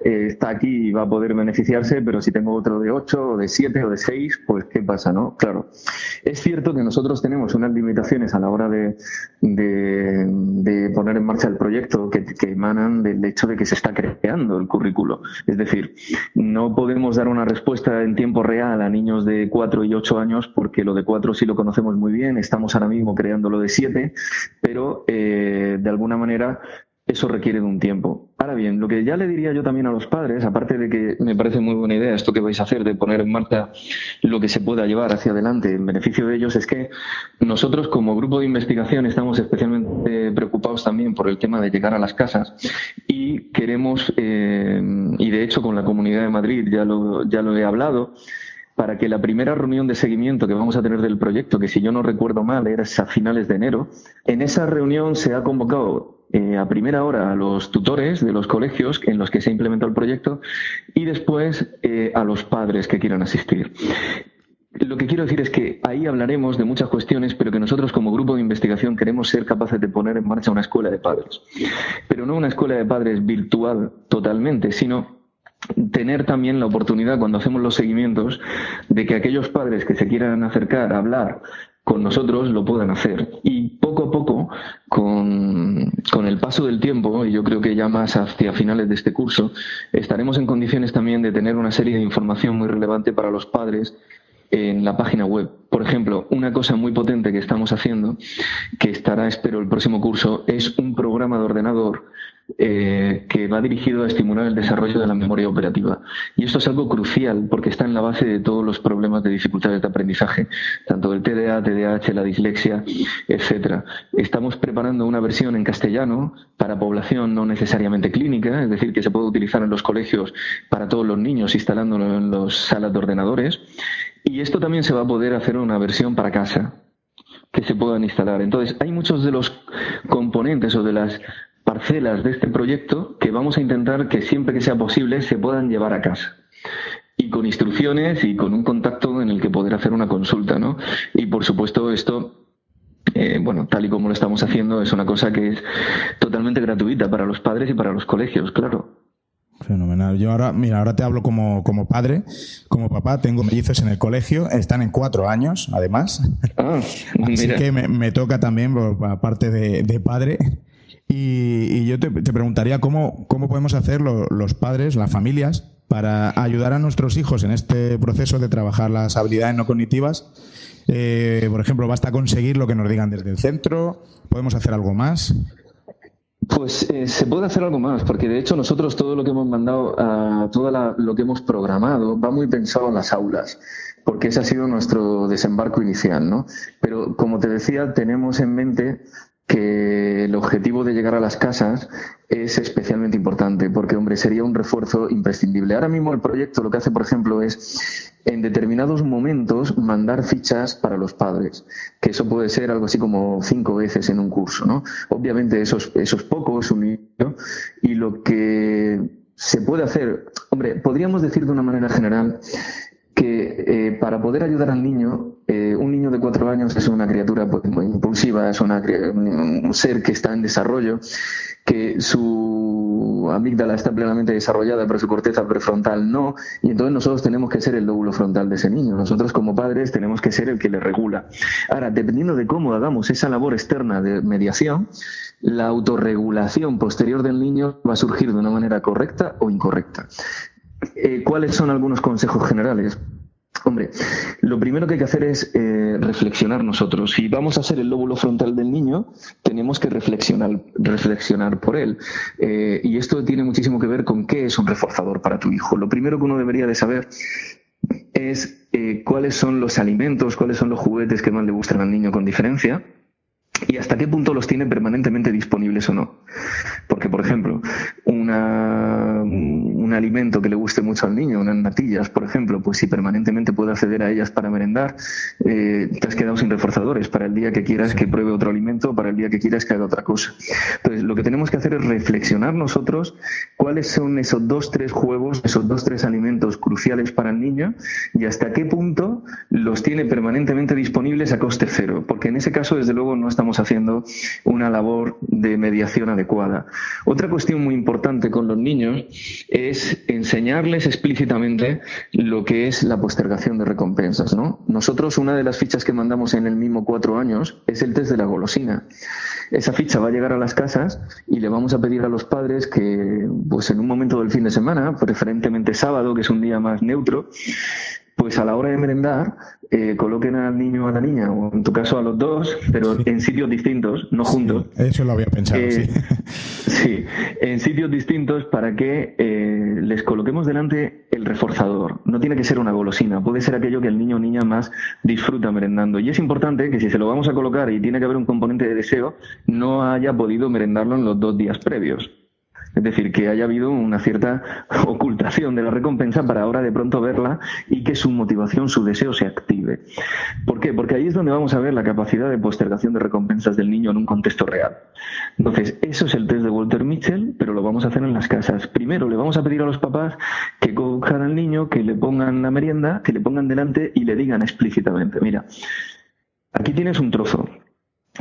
está aquí y va a poder beneficiarse, pero si tengo otro de 8 o de 7 o de 6, pues ¿qué pasa, no? Claro, es cierto que nosotros tenemos unas limitaciones a la hora de poner en marcha el proyecto que emanan del hecho de que se está creando el currículo. Es decir, no podemos dar una respuesta en tiempo real a niños de 4 y 8 años porque lo de 4 sí lo conocemos muy bien, estamos ahora mismo creando lo de 7, pero de alguna manera eso requiere de un tiempo. Ahora bien, lo que ya le diría yo también a los padres, aparte de que me parece muy buena idea esto que vais a hacer de poner en marcha lo que se pueda llevar hacia adelante en beneficio de ellos, es que nosotros como grupo de investigación estamos especialmente preocupados también por el tema de llegar a las casas y queremos, y de hecho con la Comunidad de Madrid ya lo he hablado, para que la primera reunión de seguimiento que vamos a tener del proyecto, que si yo no recuerdo mal era a finales de enero, en esa reunión se ha convocado a primera hora a los tutores de los colegios en los que se ha implementado el proyecto y después a los padres que quieran asistir. Lo que quiero decir es que ahí hablaremos de muchas cuestiones, pero que nosotros como grupo de investigación queremos ser capaces de poner en marcha una escuela de padres. Pero no una escuela de padres virtual totalmente, sino tener también la oportunidad cuando hacemos los seguimientos de que aquellos padres que se quieran acercar a hablar con nosotros lo puedan hacer. Y poco a poco, con el paso del tiempo, y yo creo que ya más hacia finales de este curso, estaremos en condiciones también de tener una serie de información muy relevante para los padres en la página web. Por ejemplo, una cosa muy potente que estamos haciendo, que estará, espero, el próximo curso, es un programa de ordenador que va dirigido a estimular el desarrollo de la memoria operativa. Y esto es algo crucial porque está en la base de todos los problemas de dificultades de aprendizaje, tanto del TDA, TDAH, la dislexia, etcétera. Estamos preparando una versión en castellano para población no necesariamente clínica, es decir, que se puede utilizar en los colegios para todos los niños instalándolo en las salas de ordenadores. Y esto también se va a poder hacer una versión para casa que se puedan instalar. Entonces, hay muchos de los componentes o de las parcelas de este proyecto que vamos a intentar que siempre que sea posible se puedan llevar a casa. Y con instrucciones y con un contacto en el que poder hacer una consulta, ¿no? Y por supuesto esto, bueno, tal y como lo estamos haciendo, es una cosa que es totalmente gratuita para los padres y para los colegios, claro. Fenomenal. Yo ahora te hablo como padre, como papá. Tengo mellizos en el colegio, están en 4 años, además. Así que me toca también, aparte de padre. Y yo te preguntaría cómo podemos hacer los padres, las familias, para ayudar a nuestros hijos en este proceso de trabajar las habilidades no cognitivas. Por ejemplo, ¿basta conseguir lo que nos digan desde el centro? ¿Podemos hacer algo más? Pues se puede hacer algo más, porque de hecho nosotros todo lo que hemos mandado, lo que hemos programado, va muy pensado en las aulas, porque ese ha sido nuestro desembarco inicial, ¿no? Pero como te decía, tenemos en mente que el objetivo de llegar a las casas es especialmente importante, porque, hombre, sería un refuerzo imprescindible. Ahora mismo el proyecto lo que hace, por ejemplo, es en determinados momentos mandar fichas para los padres, que eso puede ser algo así como 5 veces en un curso, ¿no? Obviamente eso es poco, es un niño, y lo que se puede hacer, hombre, podríamos decir de una manera general que para poder ayudar al niño, un niño de 4 años es una criatura pues, muy impulsiva, es un ser que está en desarrollo, que su amígdala está plenamente desarrollada, pero su corteza prefrontal no, y entonces nosotros tenemos que ser el lóbulo frontal de ese niño. Nosotros como padres tenemos que ser el que le regula. Ahora, dependiendo de cómo hagamos esa labor externa de mediación, la autorregulación posterior del niño va a surgir de una manera correcta o incorrecta. ¿Cuáles son algunos consejos generales? Hombre, lo primero que hay que hacer es reflexionar nosotros. Si vamos a ser el lóbulo frontal del niño, tenemos que reflexionar por él. Y esto tiene muchísimo que ver con qué es un reforzador para tu hijo. Lo primero que uno debería de saber es cuáles son los alimentos, cuáles son los juguetes que más le gustan al niño con diferencia. y hasta qué punto los tiene permanentemente disponibles o no. Porque, por ejemplo, un alimento que le guste mucho al niño, unas natillas, por ejemplo, pues si permanentemente puede acceder a ellas para merendar, te has quedado sin reforzadores para el día que quieras que pruebe otro alimento, para el día que quieras que haga otra cosa. Entonces, lo que tenemos que hacer es reflexionar nosotros cuáles son esos 2-3 juegos, esos 2-3 alimentos cruciales para el niño y hasta qué punto los tiene permanentemente disponibles a coste cero. Porque en ese caso, desde luego, no estamos haciendo una labor de mediación adecuada. Otra cuestión muy importante con los niños es enseñarles explícitamente lo que es la postergación de recompensas, ¿no? Nosotros, una de las fichas que mandamos en el mismo 4 años es el test de la golosina. Esa ficha va a llegar a las casas y le vamos a pedir a los padres que, pues en un momento del fin de semana, preferentemente sábado, que es un día más neutro, pues a la hora de merendar, coloquen al niño o a la niña, o en tu caso a los dos, pero en sitios distintos, no juntos. Eso lo había pensado, sí. Sí, en sitios distintos para que les coloquemos delante el reforzador. No tiene que ser una golosina, puede ser aquello que el niño o niña más disfruta merendando. Y es importante que si se lo vamos a colocar y tiene que haber un componente de deseo, no haya podido merendarlo en los 2 días previos. Es decir, que haya habido una cierta ocultación de la recompensa para ahora de pronto verla y que su motivación, su deseo se active. ¿Por qué? Porque ahí es donde vamos a ver la capacidad de postergación de recompensas del niño en un contexto real. Entonces, eso es el test de Walter Mitchell, pero lo vamos a hacer en las casas. Primero le vamos a pedir a los papás que cojan al niño, que le pongan la merienda, que le pongan delante y le digan explícitamente, mira, aquí tienes un trozo.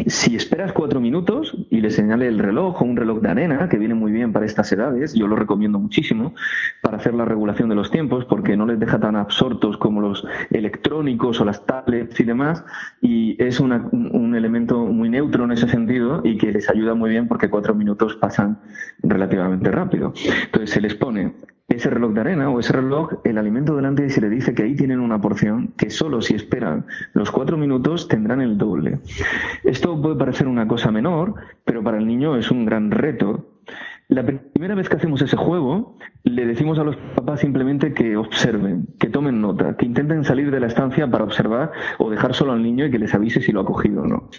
Si esperas 4 minutos y le señale el reloj o un reloj de arena, que viene muy bien para estas edades, yo lo recomiendo muchísimo para hacer la regulación de los tiempos porque no les deja tan absortos como los electrónicos o las tablets y demás, y es un elemento muy neutro en ese sentido y que les ayuda muy bien porque 4 minutos pasan relativamente rápido. Entonces se les pone ese reloj de arena o ese reloj, el alimento delante, y se le dice que ahí tienen una porción que solo si esperan los 4 minutos tendrán el doble. Esto puede parecer una cosa menor, pero para el niño es un gran reto. La primera vez que hacemos ese juego, le decimos a los papás simplemente que observen, que tomen nota, que intenten salir de la estancia para observar o dejar solo al niño y que les avise si lo ha cogido o no.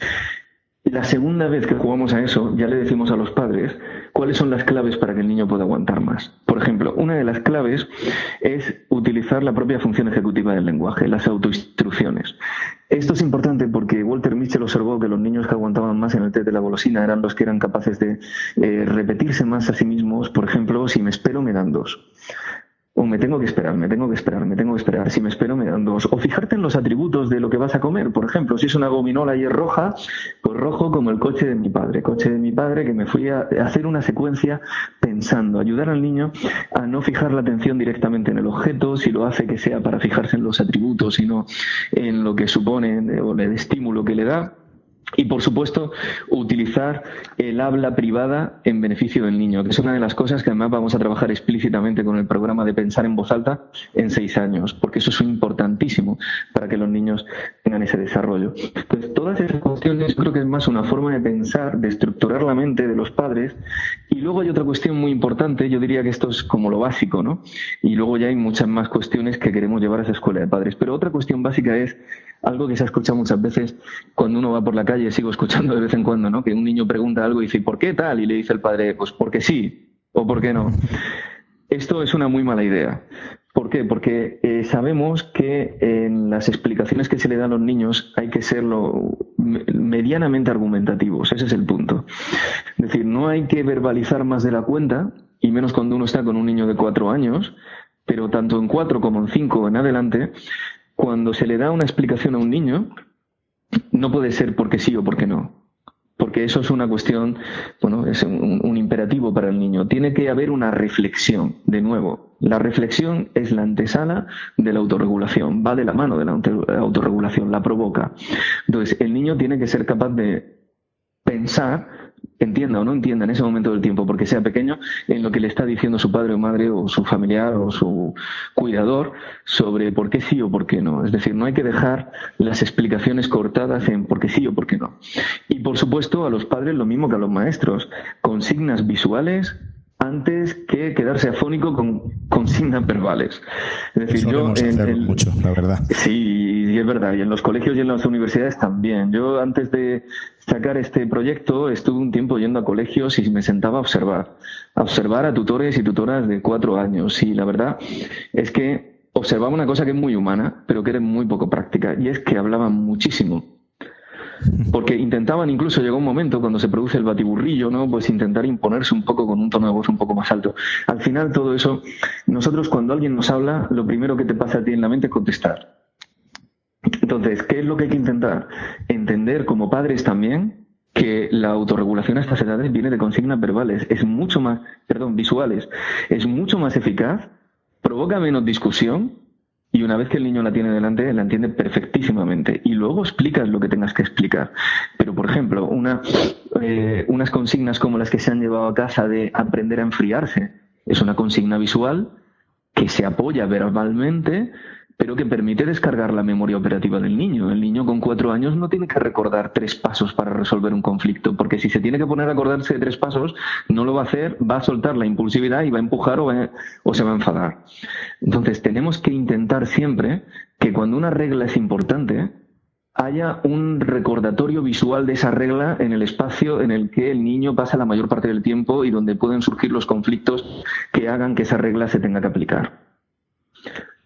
La segunda vez que jugamos a eso, ya le decimos a los padres cuáles son las claves para que el niño pueda aguantar más. Por ejemplo, una de las claves es utilizar la propia función ejecutiva del lenguaje, las autoinstrucciones. Esto es importante porque Walter Mitchell observó que los niños que aguantaban más en el test de la golosina eran los que eran capaces de repetirse más a sí mismos. Por ejemplo, si me espero, me dan 2. O me tengo que esperar, me tengo que esperar, me tengo que esperar. Si me espero, me dan 2. O fijarte en los atributos de lo que vas a comer. Por ejemplo, si es una gominola y es roja, pues rojo como el coche de mi padre. Coche de mi padre, que me fui a hacer una secuencia pensando. Ayudar al niño a no fijar la atención directamente en el objeto, si lo hace que sea para fijarse en los atributos, sino en lo que supone o el estímulo que le da. Y, por supuesto, utilizar el habla privada en beneficio del niño, que es una de las cosas que además vamos a trabajar explícitamente con el programa de Pensar en Voz Alta en 6 años, porque eso es importantísimo para que los niños tengan ese desarrollo. Entonces, todas esas cuestiones creo que es más una forma de pensar, de estructurar la mente de los padres. Y luego hay otra cuestión muy importante, yo diría que esto es como lo básico, ¿no? Y luego ya hay muchas más cuestiones que queremos llevar a esa escuela de padres. Pero otra cuestión básica es algo que se ha escuchado muchas veces cuando uno va por la calle, sigo escuchando de vez en cuando, ¿no? Que un niño pregunta algo y dice, ¿por qué tal? Y le dice el padre, pues porque sí, o ¿por qué no? Esto es una muy mala idea. ¿Por qué? Porque sabemos que en las explicaciones que se le dan a los niños hay que ser medianamente argumentativos. Ese es el punto. Es decir, no hay que verbalizar más de la cuenta, y menos cuando uno está con un niño de 4 años, pero tanto en 4 como en 5 en adelante, cuando se le da una explicación a un niño, no puede ser porque sí o porque no. Porque eso es una cuestión, bueno, es un imperativo para el niño. Tiene que haber una reflexión, de nuevo. La reflexión es la antesala de la autorregulación, va de la mano de la autorregulación, la provoca. Entonces, el niño tiene que ser capaz de pensar, entienda o no entienda en ese momento del tiempo, porque sea pequeño, en lo que le está diciendo su padre o madre o su familiar o su cuidador sobre por qué sí o por qué no. Es decir, no hay que dejar las explicaciones cortadas en por qué sí o por qué no. Y por supuesto a los padres lo mismo que a los maestros, consignas visuales antes que quedarse afónico con consignas verbales. Es decir, eso yo hacerlo mucho, la verdad. Sí, y es verdad, y en los colegios y en las universidades también. Yo antes de sacar este proyecto estuve un tiempo yendo a colegios y me sentaba a observar a tutores y tutoras de 4 años, y la verdad es que observaba una cosa que es muy humana, pero que era muy poco práctica, y es que hablaban muchísimo. Porque intentaban, incluso llegó un momento cuando se produce el batiburrillo, ¿no? Pues intentar imponerse un poco con un tono de voz un poco más alto. Al final todo eso, nosotros cuando alguien nos habla, lo primero que te pasa a ti en la mente es contestar. Entonces, ¿qué es lo que hay que intentar? Entender como padres también que la autorregulación a estas edades viene de consignas visuales, es mucho más eficaz, provoca menos discusión, y una vez que el niño la tiene delante, la entiende perfectísimamente. Y luego explicas lo que tengas que explicar. Pero, por ejemplo, unas consignas como las que se han llevado a casa de aprender a enfriarse, es una consigna visual que se apoya verbalmente, pero que permite descargar la memoria operativa del niño. El niño con 4 años no tiene que recordar 3 pasos para resolver un conflicto, porque si se tiene que poner a acordarse de 3 pasos, no lo va a hacer, va a soltar la impulsividad y va a empujar o se va a enfadar. Entonces tenemos que intentar siempre que cuando una regla es importante, haya un recordatorio visual de esa regla en el espacio en el que el niño pasa la mayor parte del tiempo y donde pueden surgir los conflictos que hagan que esa regla se tenga que aplicar.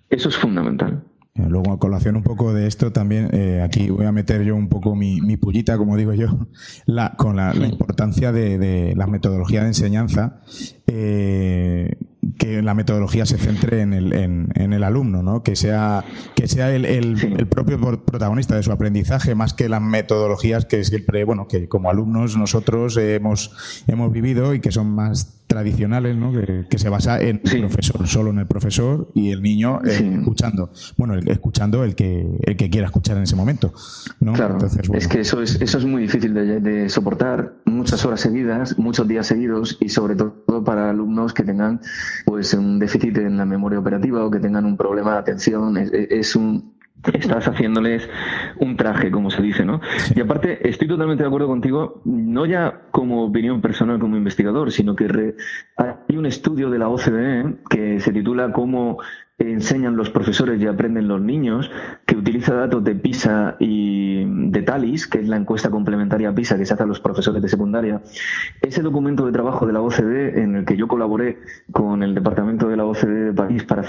Eso es fundamental. Luego, a colación un poco de esto también, aquí voy a meter yo un poco mi pullita, como digo yo, con la importancia de la metodología de enseñanza, que la metodología se centre en el alumno, ¿no? Que sea el propio protagonista de su aprendizaje, más que las metodologías que siempre, bueno, que como alumnos nosotros hemos vivido y que son más tradicionales, ¿no? Que se basa en el profesor, solo en el profesor, y el niño escuchando. Bueno, escuchando el que quiera escuchar en ese momento, ¿no? Claro, entonces, bueno. Es que eso es muy difícil de soportar, muchas horas seguidas, muchos días seguidos, y sobre todo para alumnos que tengan pues un déficit en la memoria operativa o que tengan un problema de atención. Estás haciéndoles un traje, como se dice, ¿no? Y aparte, estoy totalmente de acuerdo contigo, no ya como opinión personal, como investigador, sino que hay un estudio de la OCDE que se titula Cómo enseñan los profesores y aprenden los niños, que utiliza datos de PISA y de TALIS, que es la encuesta complementaria a PISA que se hace a los profesores de secundaria. Ese documento de trabajo de la OCDE, en el que yo colaboré con el departamento de la OCDE de París para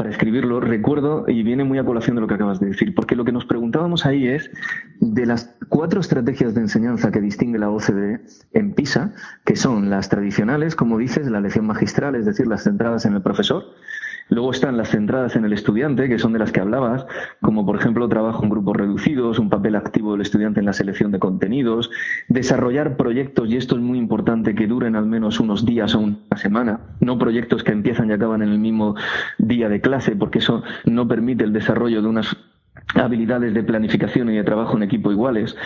escribirlo, recuerdo, y viene muy a colación de lo que acabas de decir, porque lo que nos preguntábamos ahí es, de las 4 estrategias de enseñanza que distingue la OCDE en PISA, que son las tradicionales, como dices, la lección magistral, es decir, las centradas en el profesor. Luego están las centradas en el estudiante, que son de las que hablabas, como por ejemplo trabajo en grupos reducidos, un papel activo del estudiante en la selección de contenidos, desarrollar proyectos, y esto es muy importante, que duren al menos unos días o una semana, no proyectos que empiezan y acaban en el mismo día de clase, porque eso no permite el desarrollo de unas habilidades de planificación y de trabajo en equipo iguales.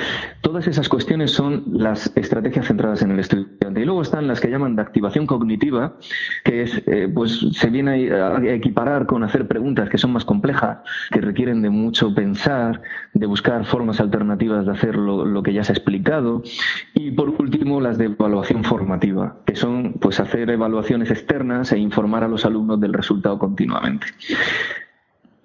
Todas esas cuestiones son las estrategias centradas en el estudiante. Y luego están las que llaman de activación cognitiva, que es, pues se viene a equiparar con hacer preguntas que son más complejas, que requieren de mucho pensar, de buscar formas alternativas de hacer lo que ya se ha explicado. Y por último, las de evaluación formativa, que son pues hacer evaluaciones externas e informar a los alumnos del resultado continuamente.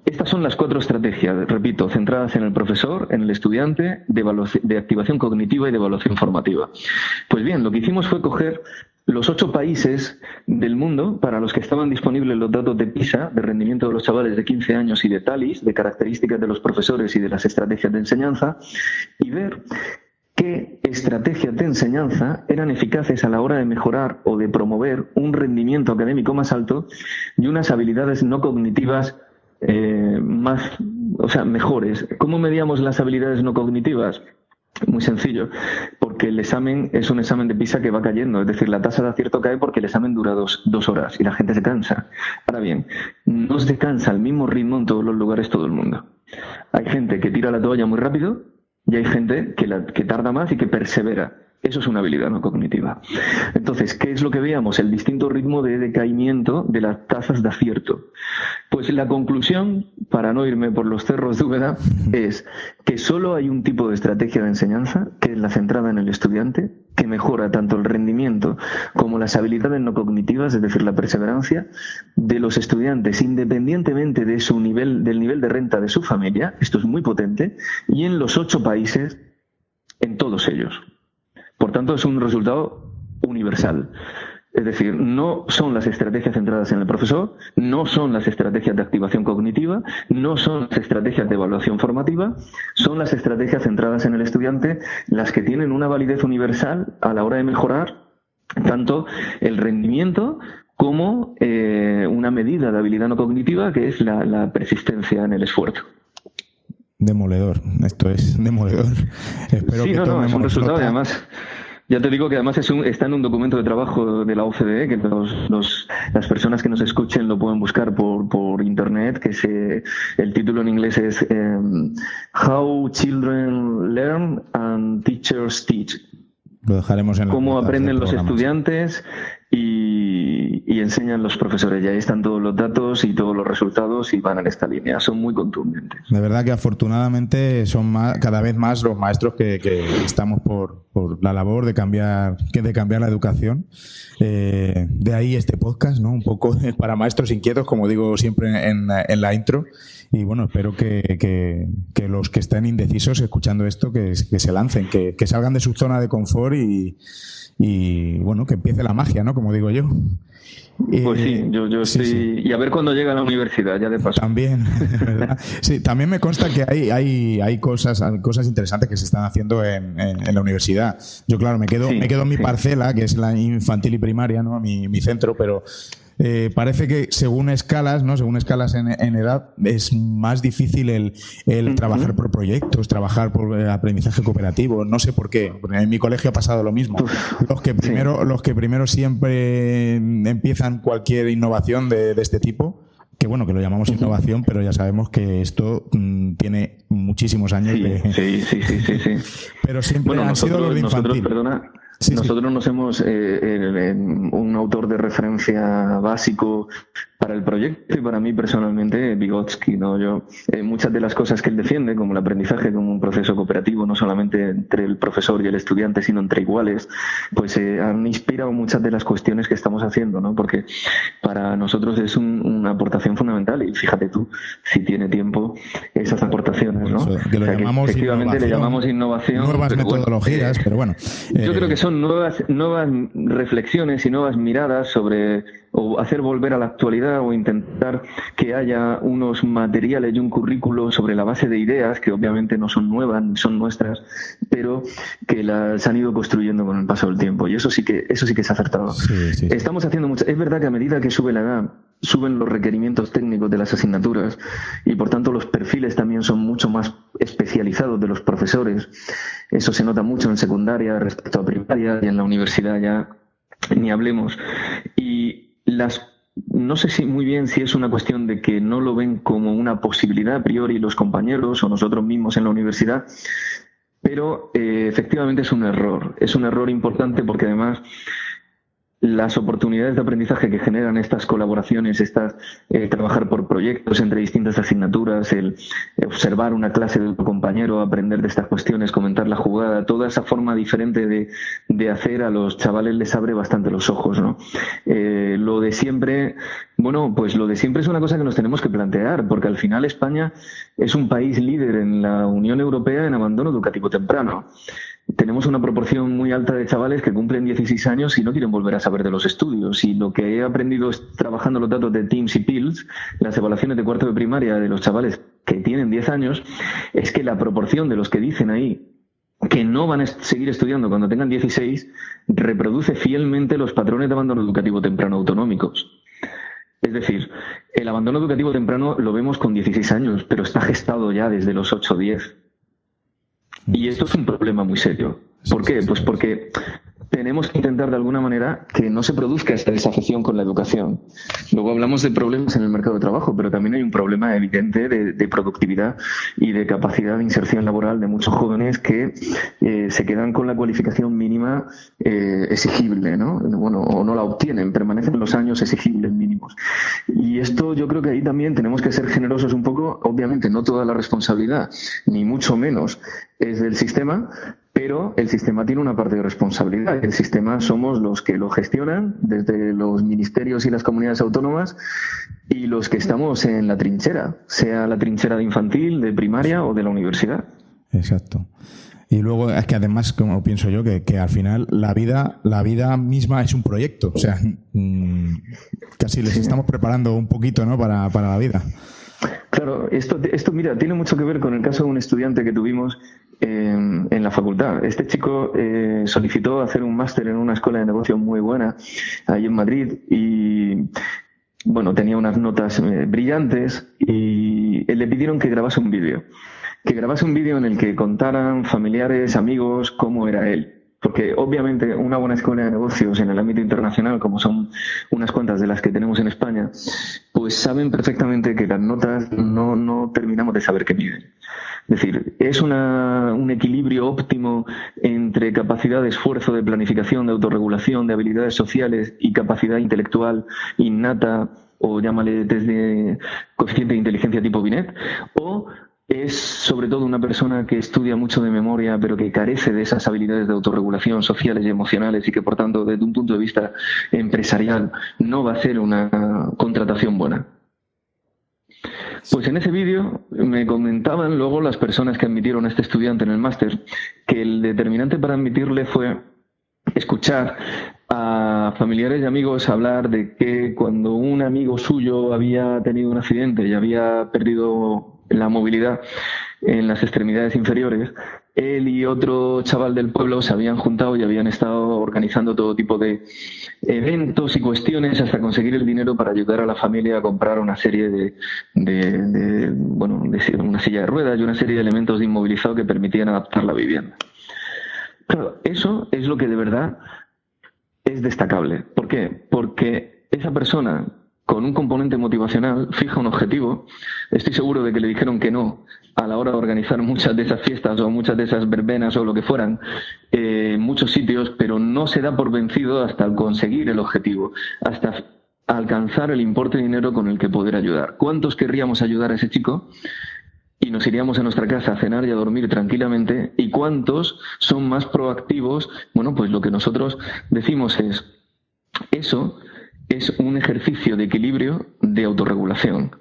Estas son las 4 estrategias, repito, centradas en el profesor, en el estudiante, de activación cognitiva y de evaluación formativa. Pues bien, lo que hicimos fue coger los 8 países del mundo para los que estaban disponibles los datos de PISA, de rendimiento de los chavales de 15 años, y de TALIS, de características de los profesores y de las estrategias de enseñanza, y ver qué estrategias de enseñanza eran eficaces a la hora de mejorar o de promover un rendimiento académico más alto y unas habilidades no cognitivas mejores. ¿Cómo medíamos las habilidades no cognitivas? Muy sencillo, porque el examen es un examen de PISA que va cayendo, es decir, la tasa de acierto cae porque el examen dura 2 horas y la gente se cansa. Ahora bien, no se cansa al mismo ritmo en todos los lugares todo el mundo. Hay gente que tira la toalla muy rápido y hay gente que tarda más y que persevera. Eso es una habilidad no cognitiva. Entonces, ¿qué es lo que veíamos? El distinto ritmo de decaimiento de las tasas de acierto. Pues la conclusión, para no irme por los cerros de Úbeda, es que solo hay un tipo de estrategia de enseñanza, que es la centrada en el estudiante, que mejora tanto el rendimiento como las habilidades no cognitivas, es decir, la perseverancia, de los estudiantes, independientemente de su nivel, del nivel de renta de su familia. Esto es muy potente, y en los 8 países, en todos ellos. Por tanto, es un resultado universal. Es decir, no son las estrategias centradas en el profesor, no son las estrategias de activación cognitiva, no son las estrategias de evaluación formativa, son las estrategias centradas en el estudiante las que tienen una validez universal a la hora de mejorar tanto el rendimiento como una medida de habilidad no cognitiva, que es la persistencia en el esfuerzo. Demoledor, esto es demoledor. Espero sí, que es un resultado nota. Y además, ya te digo que además está en un documento de trabajo de la OCDE, que las personas que nos escuchen lo pueden buscar por internet, que el título en inglés es How Children Learn and Teachers Teach. Lo dejaremos en la Cómo aprenden los estudiantes y enseñan los profesores. Y ahí están todos los datos y todos los resultados y van en esta línea. Son muy contundentes. De verdad que afortunadamente son cada vez más los maestros que estamos por la labor de cambiar la educación. De ahí este podcast, ¿no? Un poco para maestros inquietos, como digo siempre en la intro. Y bueno, espero que los que estén indecisos escuchando esto, que se lancen, que salgan de su zona de confort y bueno, que empiece la magia, ¿no? Como digo yo. Pues sí, yo estoy... Sí. Y a ver cuándo llega a la universidad, ya de paso. También, ¿verdad? Sí, también me consta que hay cosas interesantes que se están haciendo en la universidad. Yo, claro, me quedo en mi parcela, que es la infantil y primaria, ¿no? Mi centro, pero... parece que según escalas, ¿no? Según escalas en edad, es más difícil el trabajar por proyectos, trabajar por aprendizaje cooperativo. No sé por qué. Porque en mi colegio ha pasado lo mismo. Los que primero siempre empiezan cualquier innovación de este tipo, que bueno, que lo llamamos innovación, pero ya sabemos que esto tiene muchísimos años Sí. Pero siempre han sido los de infantil. Nosotros nos hemos, un autor de referencia básico para el proyecto y para mí personalmente, Vygotsky, ¿no? Muchas de las cosas que él defiende, como el aprendizaje como un proceso cooperativo, no solamente entre el profesor y el estudiante, sino entre iguales, pues han inspirado muchas de las cuestiones que estamos haciendo, ¿no? Porque para nosotros es una aportación fundamental y fíjate tú, si tiene tiempo, esas aportaciones, ¿no? Eso, que efectivamente le llamamos innovación. Nuevas metodologías, pero bueno. Yo creo que son nuevas reflexiones y nuevas miradas sobre, o hacer volver a la actualidad, o intentar que haya unos materiales y un currículo sobre la base de ideas que obviamente no son nuevas, son nuestras, pero que las han ido construyendo con el paso del tiempo, y eso sí que es acertado. Sí. Estamos haciendo mucho. Es verdad que a medida que sube la edad, suben los requerimientos técnicos de las asignaturas y por tanto los perfiles también son mucho más especializados de los profesores. Eso se nota mucho en secundaria respecto a primaria, y en la universidad ya ni hablemos. Y no sé muy bien si es una cuestión de que no lo ven como una posibilidad a priori los compañeros o nosotros mismos en la universidad, pero efectivamente es un error importante, porque además las oportunidades de aprendizaje que generan estas colaboraciones, trabajar por proyectos entre distintas asignaturas, el observar una clase de tu compañero, aprender de estas cuestiones, comentar la jugada, toda esa forma diferente de hacer a los chavales les abre bastante los ojos, ¿no? Lo de siempre es una cosa que nos tenemos que plantear, porque al final España es un país líder en la Unión Europea en abandono educativo temprano. Tenemos una proporción muy alta de chavales que cumplen 16 años y no quieren volver a saber de los estudios. Y lo que he aprendido trabajando los datos de TIMSS y PILS, las evaluaciones de cuarto de primaria de los chavales que tienen 10 años, es que la proporción de los que dicen ahí que no van a seguir estudiando cuando tengan 16 reproduce fielmente los patrones de abandono educativo temprano autonómicos. Es decir, el abandono educativo temprano lo vemos con 16 años, pero está gestado ya desde los 8 o 10. Y esto es un problema muy serio. ¿Por qué? Pues porque tenemos que intentar de alguna manera que no se produzca esta desafección con la educación. Luego hablamos de problemas en el mercado de trabajo, pero también hay un problema evidente de productividad y de capacidad de inserción laboral de muchos jóvenes que se quedan con la cualificación mínima exigible, ¿no? Bueno, o no la obtienen, permanecen los años exigibles mínimos. Y esto yo creo que ahí también tenemos que ser generosos un poco. Obviamente no toda la responsabilidad, ni mucho menos, es del sistema, pero el sistema tiene una parte de responsabilidad. El sistema somos los que lo gestionan, desde los ministerios y las comunidades autónomas, y los que estamos en la trinchera, sea la trinchera de infantil, de primaria o de la universidad. Exacto. Y luego es que además, como pienso yo, que al final la vida misma es un proyecto. O sea, casi les estamos preparando un poquito, ¿no?, para la vida. Claro, esto mira, tiene mucho que ver con el caso de un estudiante que tuvimos en la facultad. Este chico solicitó hacer un máster en una escuela de negocios muy buena ahí en Madrid y, bueno, tenía unas notas brillantes y le pidieron que grabase un vídeo. Que grabase un vídeo en el que contaran familiares, amigos, cómo era él. Porque obviamente una buena escuela de negocios en el ámbito internacional, como son unas cuantas de las que tenemos en España, pues saben perfectamente que las notas no terminamos de saber qué miden. Es decir, es un equilibrio óptimo entre capacidad de esfuerzo, de planificación, de autorregulación, de habilidades sociales y capacidad intelectual innata, o llámale desde coeficiente de inteligencia tipo Binet, o es sobre todo una persona que estudia mucho de memoria, pero que carece de esas habilidades de autorregulación sociales y emocionales y que, por tanto, desde un punto de vista empresarial, no va a ser una contratación buena. Pues en ese vídeo me comentaban luego las personas que admitieron a este estudiante en el máster que el determinante para admitirle fue escuchar a familiares y amigos hablar de que cuando un amigo suyo había tenido un accidente y había perdido la movilidad en las extremidades inferiores, él y otro chaval del pueblo se habían juntado y habían estado organizando todo tipo de eventos y cuestiones hasta conseguir el dinero para ayudar a la familia a comprar una serie de una silla de ruedas y una serie de elementos de inmovilizado que permitían adaptar la vivienda. Claro, eso es lo que de verdad es destacable. ¿Por qué? Porque esa persona con un componente motivacional fija un objetivo. Estoy seguro de que le dijeron que no a la hora de organizar muchas de esas fiestas o muchas de esas verbenas o lo que fueran en muchos sitios, pero no se da por vencido hasta conseguir el objetivo, hasta alcanzar el importe de dinero con el que poder ayudar. ¿Cuántos querríamos ayudar a ese chico? Y nos iríamos a nuestra casa a cenar y a dormir tranquilamente. ¿Y cuántos son más proactivos? Bueno, pues lo que nosotros decimos es, eso es un ejercicio de equilibrio, de autorregulación,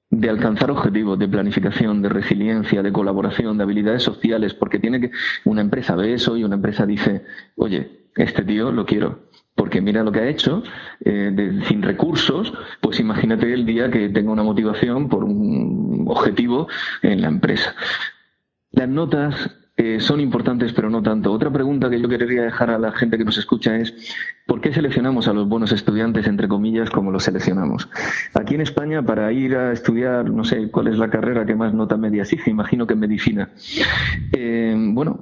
de alcanzar objetivos, de planificación, de resiliencia, de colaboración, de habilidades sociales, porque una empresa ve eso y una empresa dice, oye, este tío lo quiero, porque mira lo que ha hecho, sin recursos, pues imagínate el día que tenga una motivación por un objetivo en la empresa. Las notas son importantes, pero no tanto. Otra pregunta que yo quería dejar a la gente que nos escucha es, ¿por qué seleccionamos a los buenos estudiantes, entre comillas, como los seleccionamos? Aquí en España, para ir a estudiar, no sé cuál es la carrera que más nota media exige, imagino que medicina.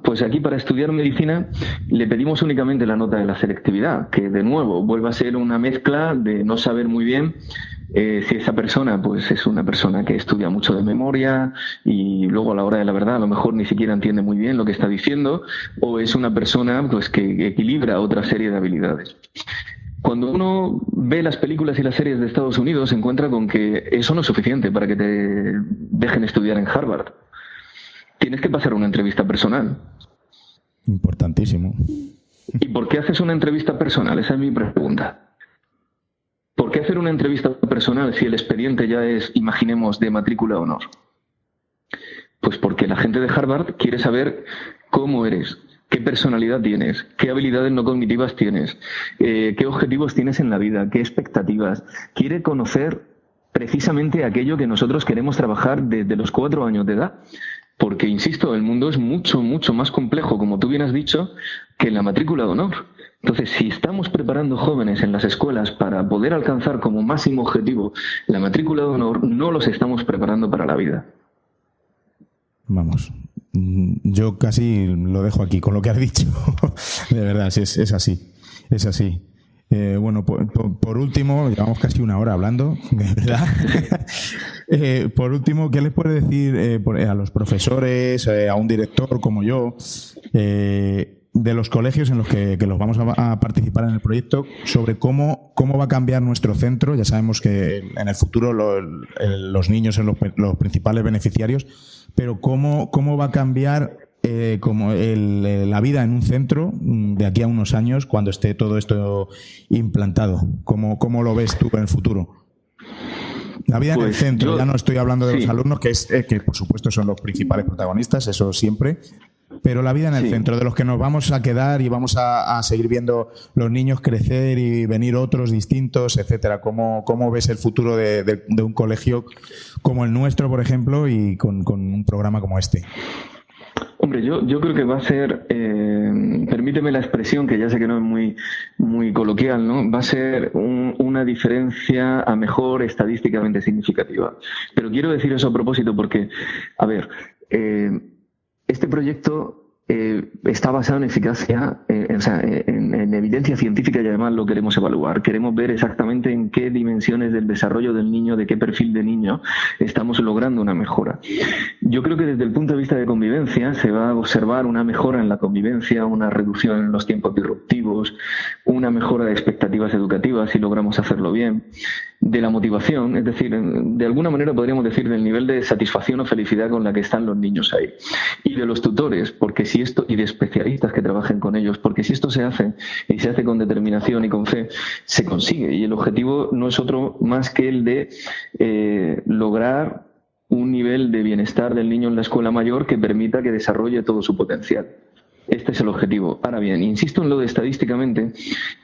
Pues aquí para estudiar medicina le pedimos únicamente la nota de la selectividad, que de nuevo vuelve a ser una mezcla de no saber muy bien si esa persona pues es una persona que estudia mucho de memoria y luego a la hora de la verdad a lo mejor ni siquiera entiende muy bien lo que está diciendo, o es una persona pues que equilibra otra serie de habilidades. Cuando uno ve las películas y las series de Estados Unidos se encuentra con que eso no es suficiente para que te dejen estudiar en Harvard. Tienes que pasar una entrevista personal. Importantísimo. ¿Y por qué haces una entrevista personal? Esa es mi pregunta. ¿Por qué hacer una entrevista personal si el expediente ya es, imaginemos, de matrícula de honor? Pues porque la gente de Harvard quiere saber cómo eres, qué personalidad tienes, qué habilidades no cognitivas tienes, qué objetivos tienes en la vida, qué expectativas. Quiere conocer precisamente aquello que nosotros queremos trabajar desde los 4 años de edad. Porque, insisto, el mundo es mucho, mucho más complejo, como tú bien has dicho, que la matrícula de honor. Entonces, si estamos preparando jóvenes en las escuelas para poder alcanzar como máximo objetivo la matrícula de honor, no los estamos preparando para la vida. Vamos, Yo casi lo dejo aquí con lo que has dicho. De verdad, es así. Es así. Bueno, por último, llevamos casi una hora hablando, de verdad. Por último, ¿qué les puede decir a los profesores, a un director como yo, de los colegios en los que los vamos a participar en el proyecto, sobre cómo va a cambiar nuestro centro? Ya sabemos que en el futuro los niños son los principales beneficiarios, pero ¿cómo va a cambiar la vida en un centro de aquí a unos años cuando esté todo esto implantado? ¿Cómo lo ves tú en el futuro? La vida en el centro, ya no estoy hablando de los alumnos, que por supuesto son los principales protagonistas, eso siempre, pero la vida en el centro, de los que nos vamos a quedar y vamos a seguir viendo los niños crecer y venir otros distintos, etcétera. ¿Cómo ves el futuro de un colegio como el nuestro, por ejemplo, y con un programa como este? Hombre, yo creo que va a ser, permíteme la expresión, que ya sé que no es muy coloquial, ¿no? Va a ser una diferencia a mejor estadísticamente significativa. Pero quiero decir eso a propósito porque, a ver, este proyecto está basado en eficacia, en evidencia científica, y además lo queremos evaluar. Queremos ver exactamente en qué dimensiones del desarrollo del niño, de qué perfil de niño estamos logrando una mejora. Yo creo que desde el punto de vista de convivencia se va a observar una mejora en la convivencia, una reducción en los tiempos disruptivos, una mejora de expectativas educativas si logramos hacerlo bien, de la motivación, es decir, de alguna manera podríamos decir del nivel de satisfacción o felicidad con la que están los niños ahí, y de los tutores, porque si esto, y de especialistas que trabajen con ellos, porque si esto se hace y se hace con determinación y con fe, se consigue, y el objetivo no es otro más que el de lograr un nivel de bienestar del niño en la escuela mayor que permita que desarrolle todo su potencial. Este es el objetivo. Ahora bien, insisto en lo de estadísticamente,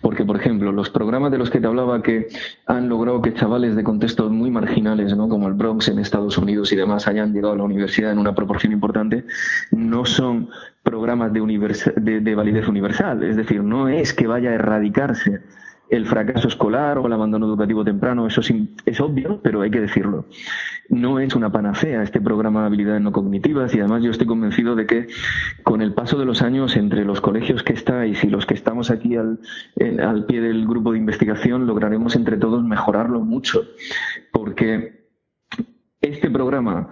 porque, por ejemplo, los programas de los que te hablaba que han logrado que chavales de contextos muy marginales, ¿no?, como el Bronx en Estados Unidos y demás, hayan llegado a la universidad en una proporción importante, no son programas de validez universal. Es decir, no es que vaya a erradicarse el fracaso escolar o el abandono educativo temprano, eso es obvio, pero hay que decirlo. No es una panacea este programa de habilidades no cognitivas, y además yo estoy convencido de que con el paso de los años, entre los colegios que estáis y los que estamos aquí al pie del grupo de investigación, lograremos entre todos mejorarlo mucho, porque este programa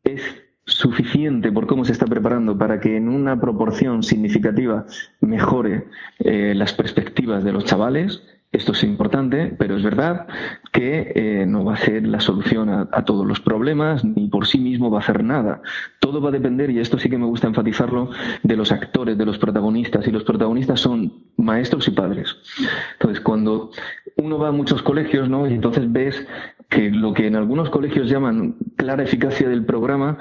es suficiente por cómo se está preparando para que en una proporción significativa mejore las perspectivas de los chavales. Esto es importante, pero es verdad que no va a ser la solución a todos los problemas, ni por sí mismo va a hacer nada. Todo va a depender, y esto sí que me gusta enfatizarlo, de los actores, de los protagonistas, y los protagonistas son maestros y padres. Entonces, cuando uno va a muchos colegios, ¿no?, y entonces ves que lo que en algunos colegios llaman clara eficacia del programa,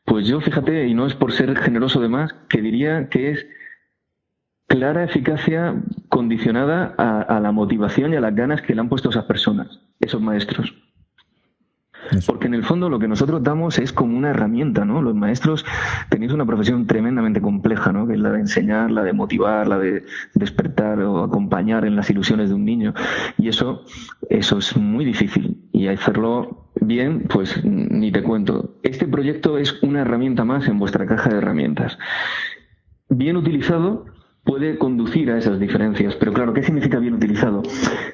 pues yo, fíjate, y no es por ser generoso de más, que diría que es clara eficacia condicionada a la motivación y a las ganas que le han puesto esas personas, esos maestros. Porque en el fondo lo que nosotros damos es como una herramienta, ¿no? Los maestros tenéis una profesión tremendamente compleja, ¿no?, que es la de enseñar, la de motivar, la de despertar o acompañar en las ilusiones de un niño. Y eso es muy difícil. Y hacerlo bien, pues ni te cuento. Este proyecto es una herramienta más en vuestra caja de herramientas. Bien utilizado puede conducir a esas diferencias. Pero claro, ¿qué significa bien utilizado?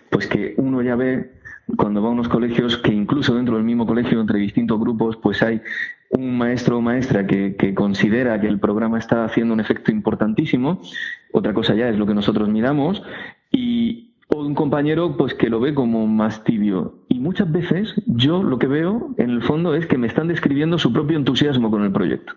Pues que uno ya ve, cuando va a unos colegios, que incluso dentro del mismo colegio, entre distintos grupos, pues hay un maestro o maestra que considera que el programa está haciendo un efecto importantísimo. Otra cosa ya es lo que nosotros miramos, o un compañero pues que lo ve como más tibio. Y muchas veces yo lo que veo en el fondo es que me están describiendo su propio entusiasmo con el proyecto.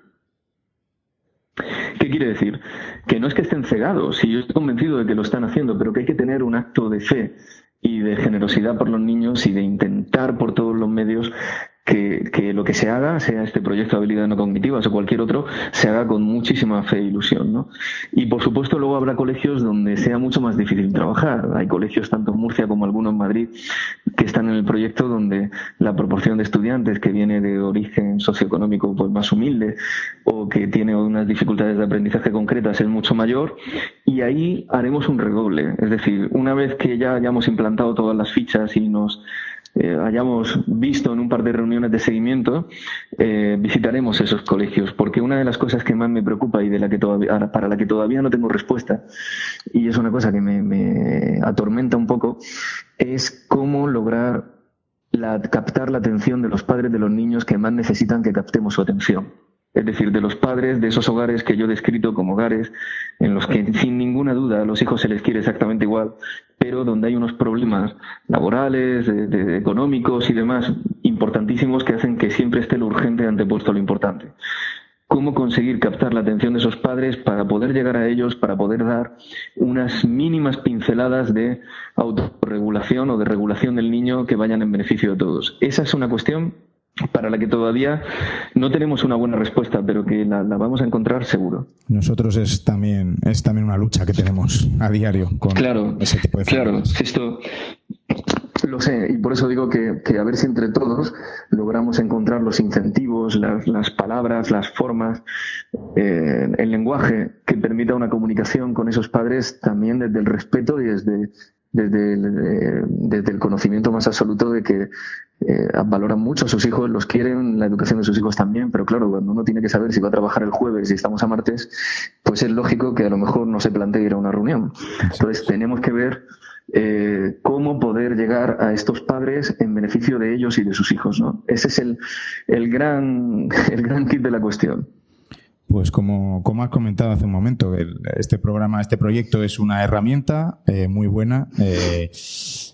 ¿Qué quiere decir? Que no es que estén cegados, y yo estoy convencido de que lo están haciendo, pero que hay que tener un acto de fe y de generosidad por los niños y de intentar por todos los medios que lo que se haga, sea este proyecto de habilidades no cognitivas o cualquier otro, se haga con muchísima fe e ilusión, ¿no? Y por supuesto luego habrá colegios donde sea mucho más difícil trabajar. Hay colegios tanto en Murcia como algunos en Madrid que están en el proyecto donde la proporción de estudiantes que viene de origen socioeconómico pues más humilde o que tiene unas dificultades de aprendizaje concretas es mucho mayor, y ahí haremos un redoble. Es decir, una vez que ya hayamos implantado todas las fichas y nos hayamos visto en un par de reuniones de seguimiento, visitaremos esos colegios, porque una de las cosas que más me preocupa y para la que todavía no tengo respuesta, y es una cosa que me atormenta un poco, es cómo lograr captar la atención de los padres de los niños que más necesitan que captemos su atención. Es decir, de los padres de esos hogares que yo he descrito como hogares en los que sin ninguna duda a los hijos se les quiere exactamente igual, pero donde hay unos problemas laborales, económicos y demás importantísimos que hacen que siempre esté lo urgente antepuesto a lo importante. Cómo conseguir captar la atención de esos padres para poder llegar a ellos, para poder dar unas mínimas pinceladas de autorregulación o de regulación del niño que vayan en beneficio de todos. Esa es una cuestión para la que todavía no tenemos una buena respuesta, pero que la vamos a encontrar seguro. Nosotros es también una lucha que tenemos a diario con ese tipo de familias. Claro, esto lo sé, y por eso digo que a ver si entre todos logramos encontrar los incentivos, las palabras, las formas, el lenguaje que permita una comunicación con esos padres también desde el respeto y desde el conocimiento más absoluto de que valoran mucho a sus hijos, los quieren, la educación de sus hijos también, pero claro, cuando uno tiene que saber si va a trabajar el jueves y estamos a martes, pues es lógico que a lo mejor no se plantee ir a una reunión. Entonces tenemos que ver cómo poder llegar a estos padres en beneficio de ellos y de sus hijos, ¿no? Ese es el gran kit de la cuestión. Pues como has comentado hace un momento, este proyecto es una herramienta muy buena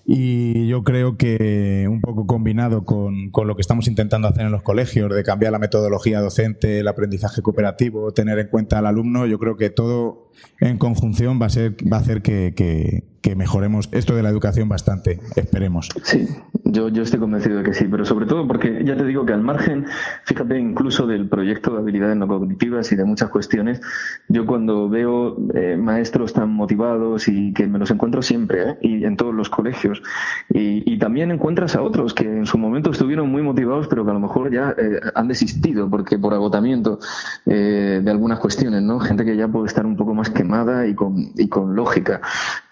y yo creo que un poco combinado con lo que estamos intentando hacer en los colegios, de cambiar la metodología docente, el aprendizaje cooperativo, tener en cuenta al alumno, yo creo que todo en conjunción va a hacer que mejoremos esto de la educación bastante, esperemos. Sí, yo estoy convencido de que sí, pero sobre todo porque ya te digo que al margen, fíjate, incluso del proyecto de habilidades no cognitivas y de muchas cuestiones, yo cuando veo maestros tan motivados y que me los encuentro siempre, y en todos los colegios, y también encuentras a otros que en su momento estuvieron muy motivados, pero que a lo mejor ya han desistido porque por agotamiento de algunas cuestiones, ¿no? Gente que ya puede estar un poco más quemada y con lógica.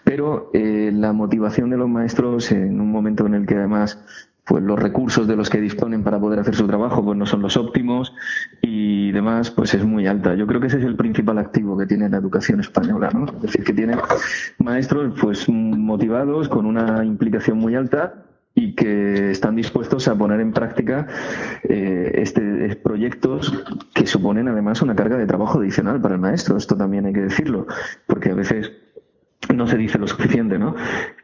Pero la motivación de los maestros en un momento en el que además pues los recursos de los que disponen para poder hacer su trabajo pues no son los óptimos y demás, pues es muy alta. Yo creo que ese es el principal activo que tiene la educación española, ¿no? Es decir, que tiene maestros pues motivados, con una implicación muy alta y que están dispuestos a poner en práctica proyectos que suponen además una carga de trabajo adicional para el maestro. Esto también hay que decirlo, porque a veces no se dice lo suficiente, ¿no?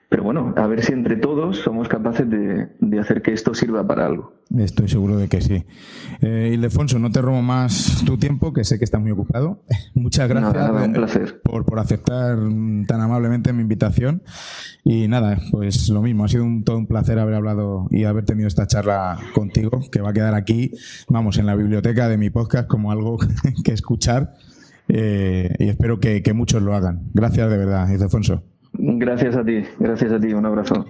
Pero bueno, a ver si entre todos somos capaces de hacer que esto sirva para algo. Estoy seguro de que sí. Ildefonso, no te robo más tu tiempo, que sé que estás muy ocupado. Muchas gracias. Nada, un placer. Por aceptar tan amablemente mi invitación. Y nada, pues lo mismo, ha sido todo un placer haber hablado y haber tenido esta charla contigo, que va a quedar aquí, vamos, en la biblioteca de mi podcast como algo que escuchar. Y espero que muchos lo hagan. Gracias de verdad, Ildefonso. Gracias a ti, un abrazo.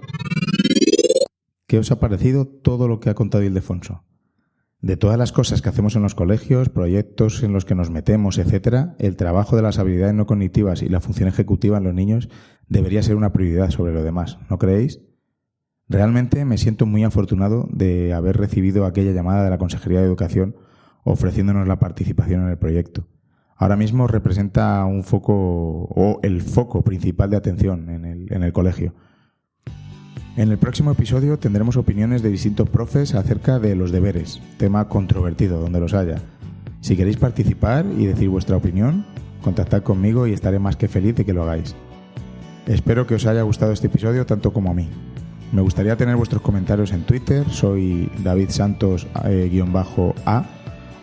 ¿Qué os ha parecido todo lo que ha contado Ildefonso? De todas las cosas que hacemos en los colegios, proyectos en los que nos metemos, etcétera, el trabajo de las habilidades no cognitivas y la función ejecutiva en los niños debería ser una prioridad sobre lo demás, ¿no creéis? Realmente me siento muy afortunado de haber recibido aquella llamada de la Consejería de Educación ofreciéndonos la participación en el proyecto. Ahora mismo representa un foco o el foco principal de atención en el colegio. En el próximo episodio tendremos opiniones de distintos profes acerca de los deberes, tema controvertido donde los haya. Si queréis participar y decir vuestra opinión, contactad conmigo y estaré más que feliz de que lo hagáis. Espero que os haya gustado este episodio tanto como a mí. Me gustaría tener vuestros comentarios en Twitter, soy David Santos _A,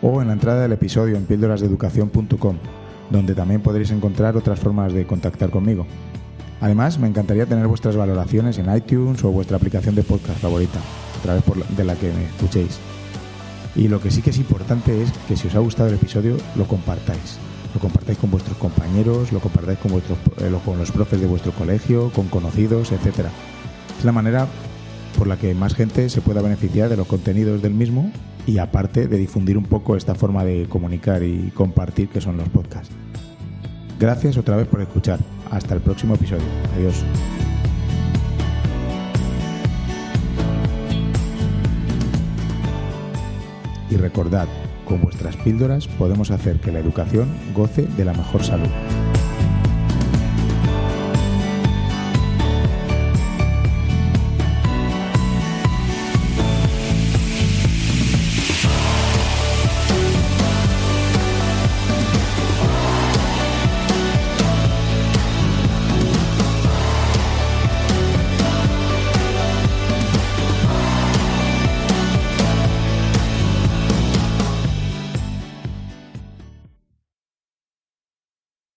o en la entrada del episodio en píldorasdeeducación.com, donde también podréis encontrar otras formas de contactar conmigo. Además, me encantaría tener vuestras valoraciones en iTunes o vuestra aplicación de podcast favorita, a través de la que me escuchéis. Y lo que sí que es importante es que si os ha gustado el episodio, lo compartáis. Lo compartáis con vuestros compañeros, lo compartáis con los profes de vuestro colegio, con conocidos, etc. Es la manera por la que más gente se pueda beneficiar de los contenidos del mismo y aparte de difundir un poco esta forma de comunicar y compartir que son los podcasts. Gracias otra vez por escuchar. Hasta el próximo episodio. Adiós. recordad, con vuestras píldoras podemos hacer que la educación goce de la mejor salud.